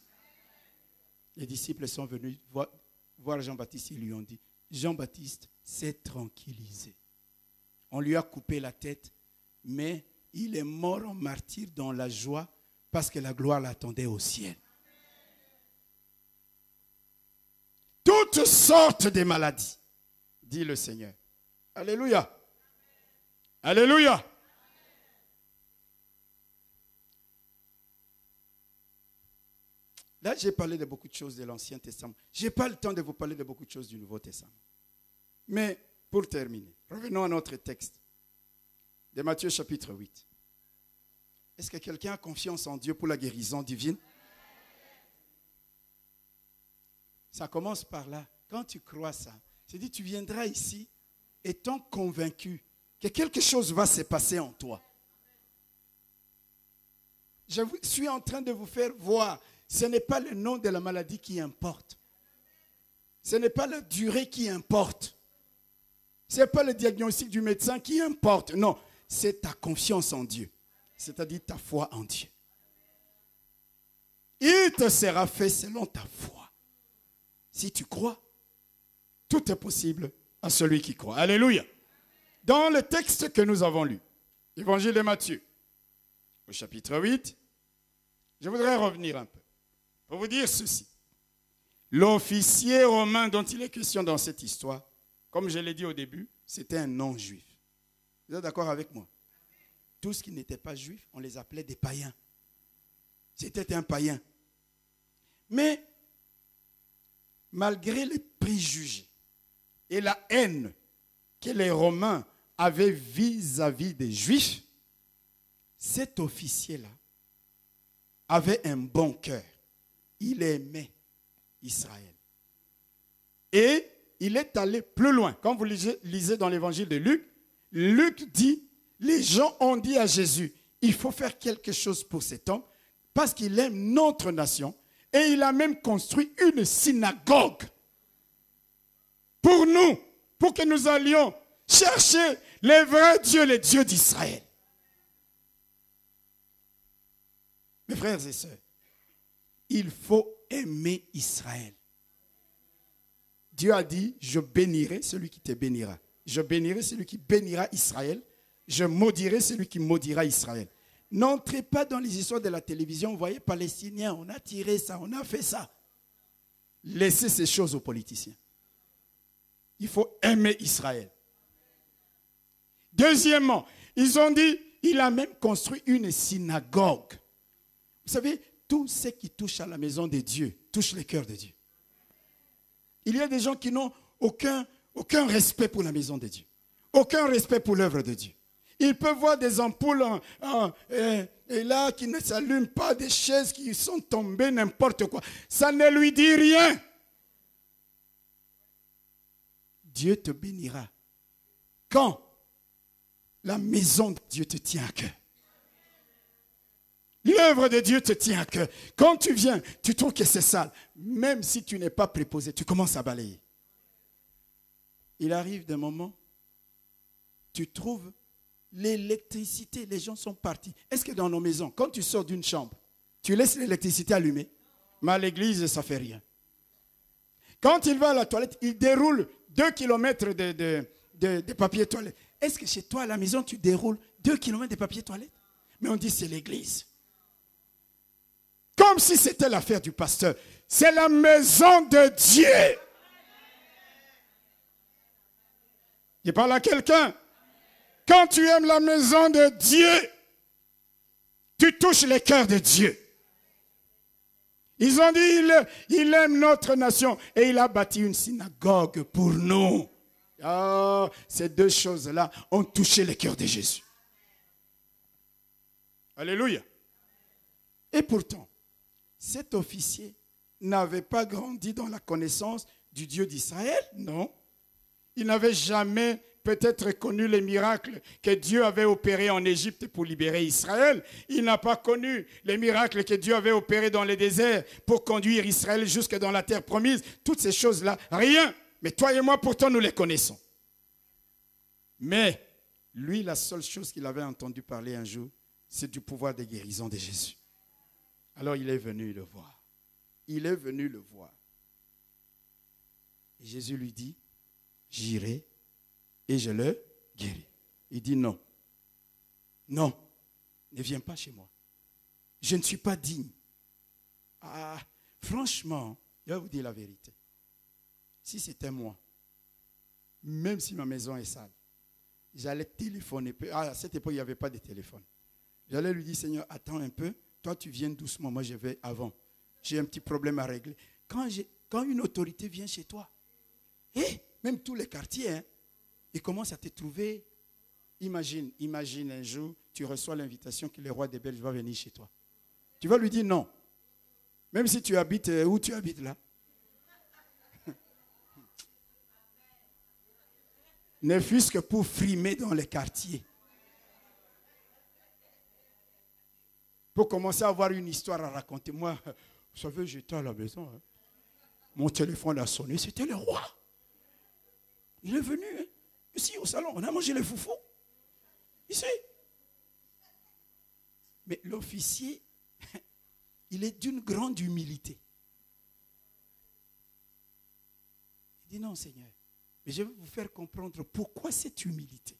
Speaker 1: Les disciples sont venus voir Jean-Baptiste, ils lui ont dit, Jean-Baptiste s'est tranquillisé. On lui a coupé la tête, mais il est mort en martyr dans la joie parce que la gloire l'attendait au ciel. Toutes sortes de maladies, dit le Seigneur. Alléluia. Alléluia. Là, j'ai parlé de beaucoup de choses de l'Ancien Testament. Je n'ai pas le temps de vous parler de beaucoup de choses du Nouveau Testament. Mais pour terminer, revenons à notre texte de Matthieu chapitre 8. Est-ce que quelqu'un a confiance en Dieu pour la guérison divine? Ça commence par là. Quand tu crois ça, c'est dit tu viendras ici étant convaincu que quelque chose va se passer en toi. Je suis en train de vous faire voir, ce n'est pas le nom de la maladie qui importe. Ce n'est pas la durée qui importe. Ce n'est pas le diagnostic du médecin qui importe. Non, c'est ta confiance en Dieu. C'est-à-dire ta foi en Dieu. Il te sera fait selon ta foi. Si tu crois, tout est possible à celui qui croit. Alléluia. Dans le texte que nous avons lu, Évangile de Matthieu, au chapitre 8, je voudrais revenir un peu pour vous dire ceci. L'officier romain dont il est question dans cette histoire, comme je l'ai dit au début, c'était un non-juif. Vous êtes d'accord avec moi? Tout ce qui n'était pas juif, on les appelait des païens. C'était un païen. Mais malgré les préjugés, et la haine que les Romains avaient vis-à-vis des Juifs, cet officier-là avait un bon cœur. Il aimait Israël. Et il est allé plus loin. Quand vous lisez dans l'évangile de Luc, Luc dit, les gens ont dit à Jésus, il faut faire quelque chose pour cet homme parce qu'il aime notre nation. Et il a même construit une synagogue pour nous, pour que nous allions chercher les vrais dieux, les dieux d'Israël. Mes frères et sœurs, il faut aimer Israël. Dieu a dit, je bénirai celui qui te bénira. Je bénirai celui qui bénira Israël. Je maudirai celui qui maudira Israël. N'entrez pas dans les histoires de la télévision. Vous voyez, Palestiniens, on a tiré ça, on a fait ça. Laissez ces choses aux politiciens. Il faut aimer Israël. Deuxièmement, ils ont dit, il a même construit une synagogue. Vous savez, tout ce qui touche à la maison de Dieu touche le cœur de Dieu. Il y a des gens qui n'ont aucun respect pour la maison de Dieu. Aucun respect pour l'œuvre de Dieu. Ils peuvent voir des ampoules et là qui ne s'allument pas, des chaises qui sont tombées, n'importe quoi. Ça ne lui dit rien. Dieu te bénira quand la maison de Dieu te tient à cœur. L'œuvre de Dieu te tient à cœur. Quand tu viens, tu trouves que c'est sale. Même si tu n'es pas préposé, tu commences à balayer. Il arrive des moments, tu trouves l'électricité, les gens sont partis. Est-ce que dans nos maisons, quand tu sors d'une chambre, tu laisses l'électricité allumée? Mais à l'église, ça ne fait rien. Quand il va à la toilette, il déroule 2 kilomètres de papier toilette. Est-ce que chez toi, à la maison, tu déroules 2 kilomètres de papier toilette? Mais on dit c'est l'église. Comme si c'était l'affaire du pasteur. C'est la maison de Dieu. Je parle à quelqu'un. Quand tu aimes la maison de Dieu, tu touches les cœurs de Dieu. Ils ont dit, il aime notre nation et il a bâti une synagogue pour nous. Oh, ces deux choses-là ont touché les cœurs de Jésus. Alléluia. Et pourtant, cet officier n'avait pas grandi dans la connaissance du Dieu d'Israël, non. Il n'avait jamais peut-être connu les miracles que Dieu avait opérés en Égypte pour libérer Israël. Il n'a pas connu les miracles que Dieu avait opérés dans les déserts pour conduire Israël jusque dans la terre promise. Toutes ces choses-là, rien. Mais toi et moi, pourtant, nous les connaissons. Mais lui, la seule chose qu'il avait entendu parler un jour, c'est du pouvoir de guérison de Jésus. Alors il est venu le voir. Il est venu le voir. Et Jésus lui dit, j'irai et je le guéris. Il dit non. Non, ne viens pas chez moi. Je ne suis pas digne. Ah, franchement, je vais vous dire la vérité. Si c'était moi, même si ma maison est sale, j'allais téléphoner. À cette époque, il n'y avait pas de téléphone. J'allais lui dire, Seigneur, attends un peu. Toi, tu viens doucement. Moi, je vais avant. J'ai un petit problème à régler. Quand une autorité vient chez toi, même tous les quartiers, ils commencent à te trouver. Imagine un jour, tu reçois l'invitation que le roi des Belges va venir chez toi. Tu vas lui dire non. Même si tu habites où tu habites là. Ne fût-ce que pour frimer dans les quartiers. Pour commencer à avoir une histoire à raconter. Moi, vous savez, j'étais à la maison. Mon téléphone a sonné, c'était le roi. Il est venu, ici au salon, on a mangé les foufous. Ici. Mais l'officier, il est d'une grande humilité. Il dit non, Seigneur. Mais je vais vous faire comprendre pourquoi cette humilité.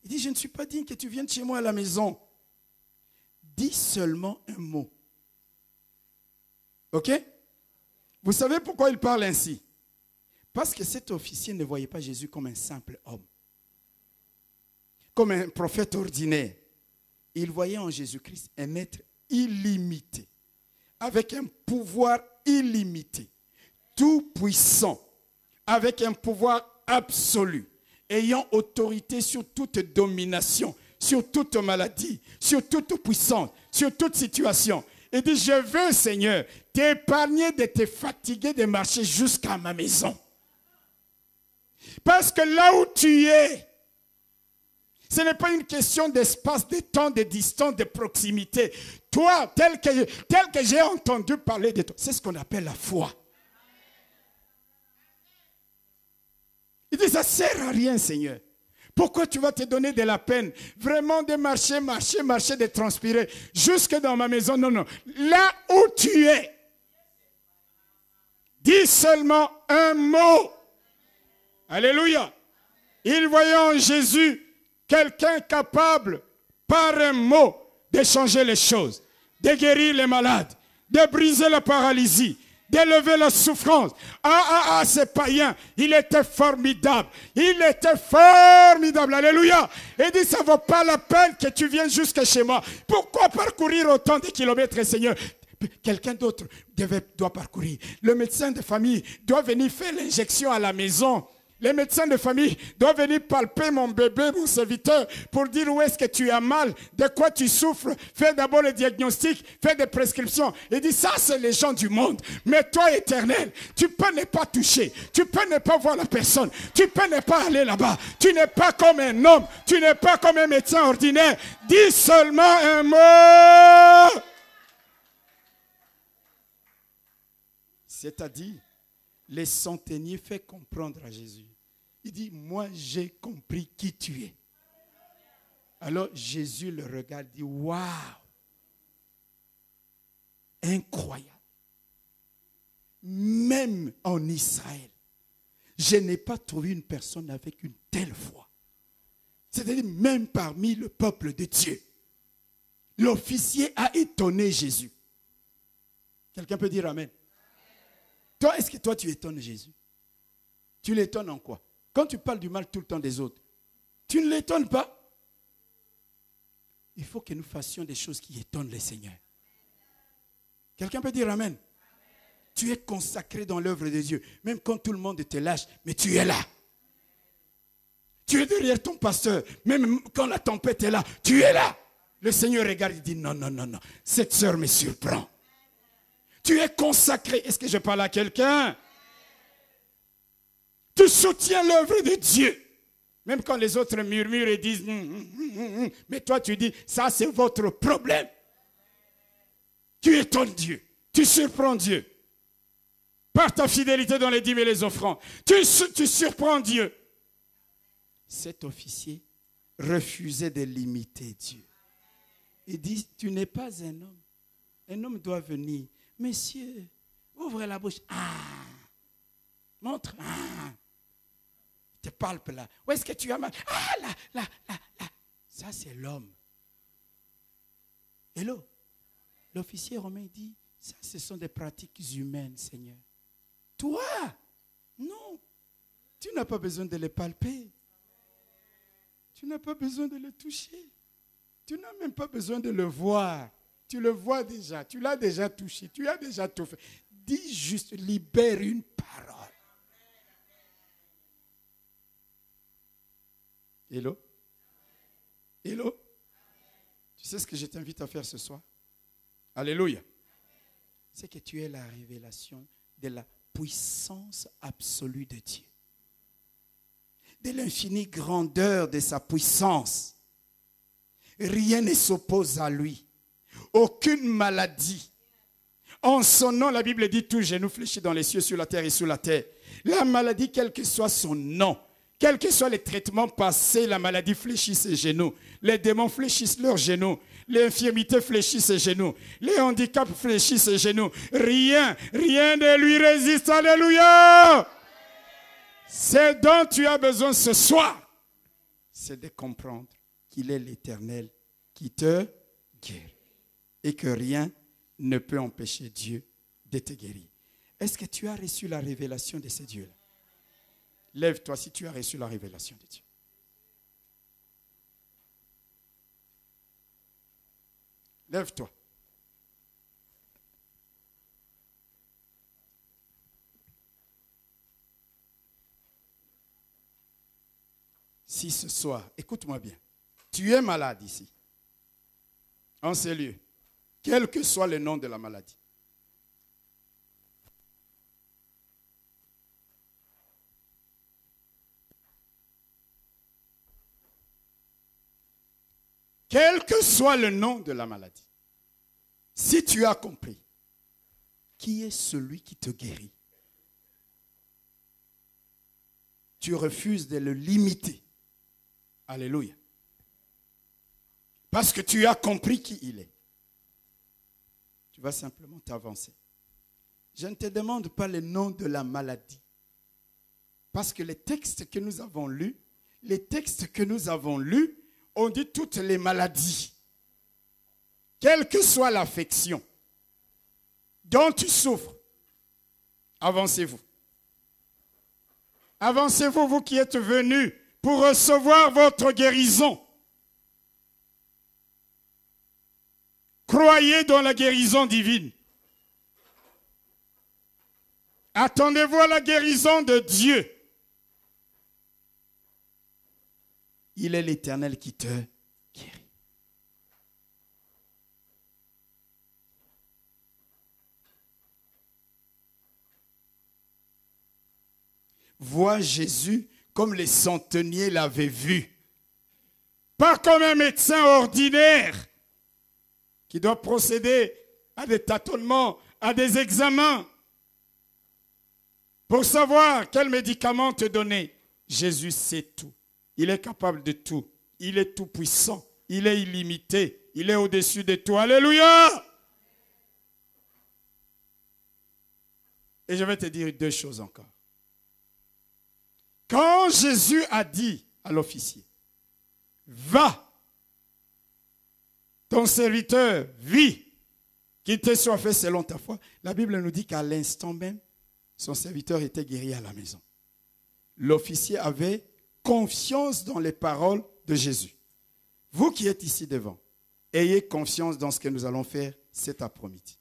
Speaker 1: Il dit, je ne suis pas digne que tu viennes chez moi à la maison. Dis seulement un mot. Ok? Vous savez pourquoi il parle ainsi? Parce que cet officier ne voyait pas Jésus comme un simple homme. Comme un prophète ordinaire. Il voyait en Jésus-Christ un être illimité. Avec un pouvoir illimité. Tout puissant. avec un pouvoir absolu, ayant autorité sur toute domination, sur toute maladie, sur toute puissance, sur toute situation. Il dit, je veux, Seigneur, t'épargner de te fatiguer de marcher jusqu'à ma maison. Parce que là où tu es, ce n'est pas une question d'espace, de temps, de distance, de proximité. Toi, tel que j'ai entendu parler de toi, c'est ce qu'on appelle la foi. Il dit, ça ne sert à rien, Seigneur. Pourquoi tu vas te donner de la peine? Vraiment de marcher, de transpirer, jusque dans ma maison? Non, non. Là où tu es, dis seulement un mot. Alléluia. Il voyait en Jésus quelqu'un capable, par un mot, de changer les choses, de guérir les malades, de briser la paralysie, d'élever la souffrance. Ce païen, il était formidable. Il était formidable. Alléluia. Et dit, ça ne vaut pas la peine que tu viennes jusqu'à chez moi. Pourquoi parcourir autant de kilomètres, Seigneur? Quelqu'un d'autre doit parcourir. Le médecin de famille doit venir faire l'injection à la maison. Les médecins de famille doivent venir palper mon bébé, mon serviteur, pour dire où est-ce que tu as mal, de quoi tu souffres. Fais d'abord le diagnostic, fais des prescriptions. Il dit, ça c'est les gens du monde. Mais toi, Éternel, tu peux ne pas toucher. Tu peux ne pas voir la personne. Tu peux ne pas aller là-bas. Tu n'es pas comme un homme. Tu n'es pas comme un médecin ordinaire. Dis seulement un mot. C'est-à-dire, les centeniers fait comprendre à Jésus. Il dit, moi j'ai compris qui tu es. Alors Jésus le regarde et dit, waouh, incroyable. Même en Israël, je n'ai pas trouvé une personne avec une telle foi. C'est-à-dire même parmi le peuple de Dieu. L'officier a étonné Jésus. Quelqu'un peut dire amen? Toi, est-ce que toi tu étonnes Jésus? Tu l'étonnes en quoi? Quand tu parles du mal tout le temps des autres, tu ne l'étonnes pas? Il faut que nous fassions des choses qui étonnent le Seigneur. Quelqu'un peut dire amen? Tu es consacré dans l'œuvre de Dieu. Même quand tout le monde te lâche, mais tu es là. Tu es derrière ton pasteur. Même quand la tempête est là, tu es là. Le Seigneur regarde et dit, non, non, non, non. Cette sœur me surprend. Tu es consacré. Est-ce que je parle à quelqu'un? Tu soutiens l'œuvre de Dieu. Même quand les autres murmurent et disent, mais toi tu dis, ça c'est votre problème. Tu étonnes Dieu. Tu surprends Dieu. Par ta fidélité dans les dîmes et les offrandes. Tu surprends Dieu. Cet officier refusait de limiter Dieu. Il dit, tu n'es pas un homme. Un homme doit venir. Messieurs, ouvre la bouche. Montre. Te palpe là. Où est-ce que tu as mal? Là. Ça, c'est l'homme. Hello. L'officier romain dit, ça, ce sont des pratiques humaines, Seigneur. Toi, non. Tu n'as pas besoin de les palper. Tu n'as pas besoin de le toucher. Tu n'as même pas besoin de le voir. Tu le vois déjà. Tu l'as déjà touché. Tu as déjà tout fait. Dis juste, libère une parole. Hello? Hello? Tu sais ce que je t'invite à faire ce soir? Alléluia. C'est que tu aies la révélation de la puissance absolue de Dieu. De l'infinie grandeur de sa puissance. Rien ne s'oppose à lui. Aucune maladie. En son nom, la Bible dit, tout genou fléchit dans les cieux, sur la terre et sous la terre. La maladie, quel que soit son nom, quels que soient les traitements passés, la maladie fléchit ses genoux. Les démons fléchissent leurs genoux. L'infirmité fléchit ses genoux. Les handicaps fléchissent ses genoux. Rien ne lui résiste. Alléluia! Ce dont tu as besoin ce soir, c'est de comprendre qu'il est l'Éternel qui te guérit. Et que rien ne peut empêcher Dieu de te guérir. Est-ce que tu as reçu la révélation de ce Dieu-là? Lève-toi si tu as reçu la révélation de Dieu. Lève-toi. Si ce soir, écoute-moi bien, tu es malade ici, en ces lieux, quel que soit le nom de la maladie, quel que soit le nom de la maladie, si tu as compris, qui est celui qui te guérit, tu refuses de le limiter. Alléluia. Parce que tu as compris qui il est. Tu vas simplement t'avancer. Je ne te demande pas le nom de la maladie. Parce que les textes que nous avons lus, on dit toutes les maladies. Quelle que soit l'affection dont tu souffres, avancez-vous. Avancez-vous, vous qui êtes venus pour recevoir votre guérison. Croyez dans la guérison divine. Attendez-vous à la guérison de Dieu. Il est l'Éternel qui te guérit. Vois Jésus comme les centeniers l'avaient vu. Pas comme un médecin ordinaire qui doit procéder à des tâtonnements, à des examens pour savoir quel médicament te donner. Jésus sait tout. Il est capable de tout. Il est tout puissant. Il est illimité. Il est au-dessus de tout. Alléluia! Et je vais te dire deux choses encore. Quand Jésus a dit à l'officier, va, ton serviteur vit, qu'il te soit fait selon ta foi. La Bible nous dit qu'à l'instant même, son serviteur était guéri à la maison. L'officier avait confiance dans les paroles de Jésus. Vous qui êtes ici devant, ayez confiance dans ce que nous allons faire cet après-midi.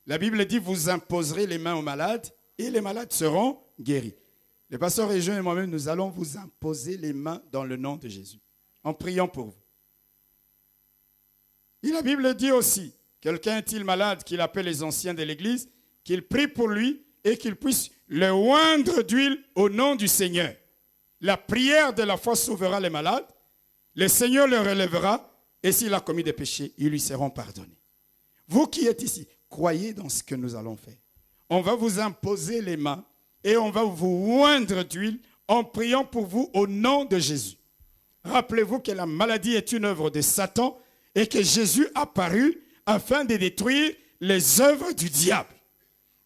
Speaker 1: La Bible dit, vous imposerez les mains aux malades et les malades seront guéris. Le pasteur Région et moi-même, nous allons vous imposer les mains dans le nom de Jésus, en priant pour vous. Et la Bible dit aussi, quelqu'un est-il malade, qu'il appelle les anciens de l'église, qu'il prie pour lui et qu'il puisse le oindre d'huile au nom du Seigneur. La prière de la foi sauvera les malades, le Seigneur le relèvera et s'il a commis des péchés, ils lui seront pardonnés. Vous qui êtes ici, croyez dans ce que nous allons faire. On va vous imposer les mains et on va vous oindre d'huile en priant pour vous au nom de Jésus. Rappelez-vous que la maladie est une œuvre de Satan et que Jésus apparut afin de détruire les œuvres du diable.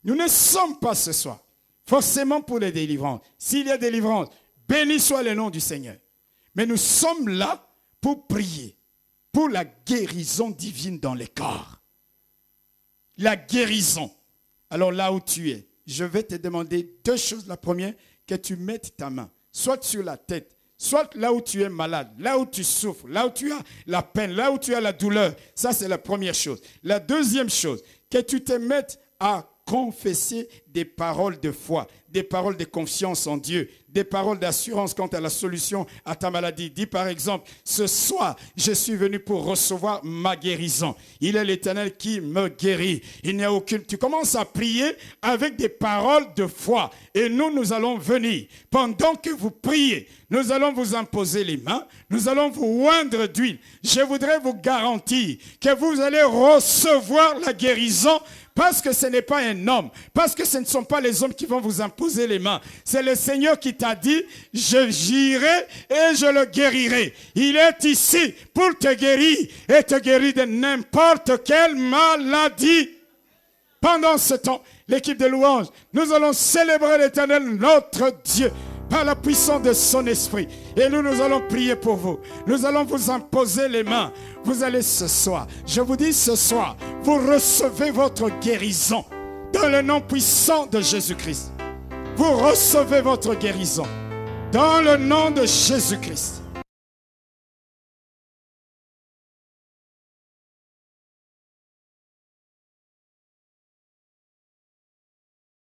Speaker 1: Nous ne sommes pas ce soir forcément pour les délivrances. S'il y a délivrance, béni soit le nom du Seigneur. Mais nous sommes là pour prier, pour la guérison divine dans les corps. La guérison. Alors là où tu es, je vais te demander deux choses. La première, que tu mettes ta main, soit sur la tête, soit là où tu es malade, là où tu souffres, là où tu as la peine, là où tu as la douleur. Ça, c'est la première chose. La deuxième chose, que tu te mettes à confesser des paroles de foi, des paroles de confiance en Dieu, des paroles d'assurance quant à la solution à ta maladie. Dis par exemple, ce soir, je suis venu pour recevoir ma guérison. Il est l'Éternel qui me guérit. Il n'y a aucune... Tu commences à prier avec des paroles de foi. Et nous allons venir. Pendant que vous priez, nous allons vous imposer les mains. Nous allons vous oindre d'huile. Je voudrais vous garantir que vous allez recevoir la guérison. Parce que ce n'est pas un homme, parce que ce ne sont pas les hommes qui vont vous imposer les mains. C'est le Seigneur qui t'a dit, j'irai et je le guérirai. Il est ici pour te guérir et te guérir de n'importe quelle maladie. Pendant ce temps, l'équipe de louanges, nous allons célébrer l'Éternel, notre Dieu, par la puissance de son esprit. Et nous allons prier pour vous. Nous allons vous imposer les mains. Vous allez ce soir, je vous dis ce soir, vous recevez votre guérison dans le nom puissant de Jésus-Christ. Vous recevez votre guérison dans le nom de Jésus-Christ.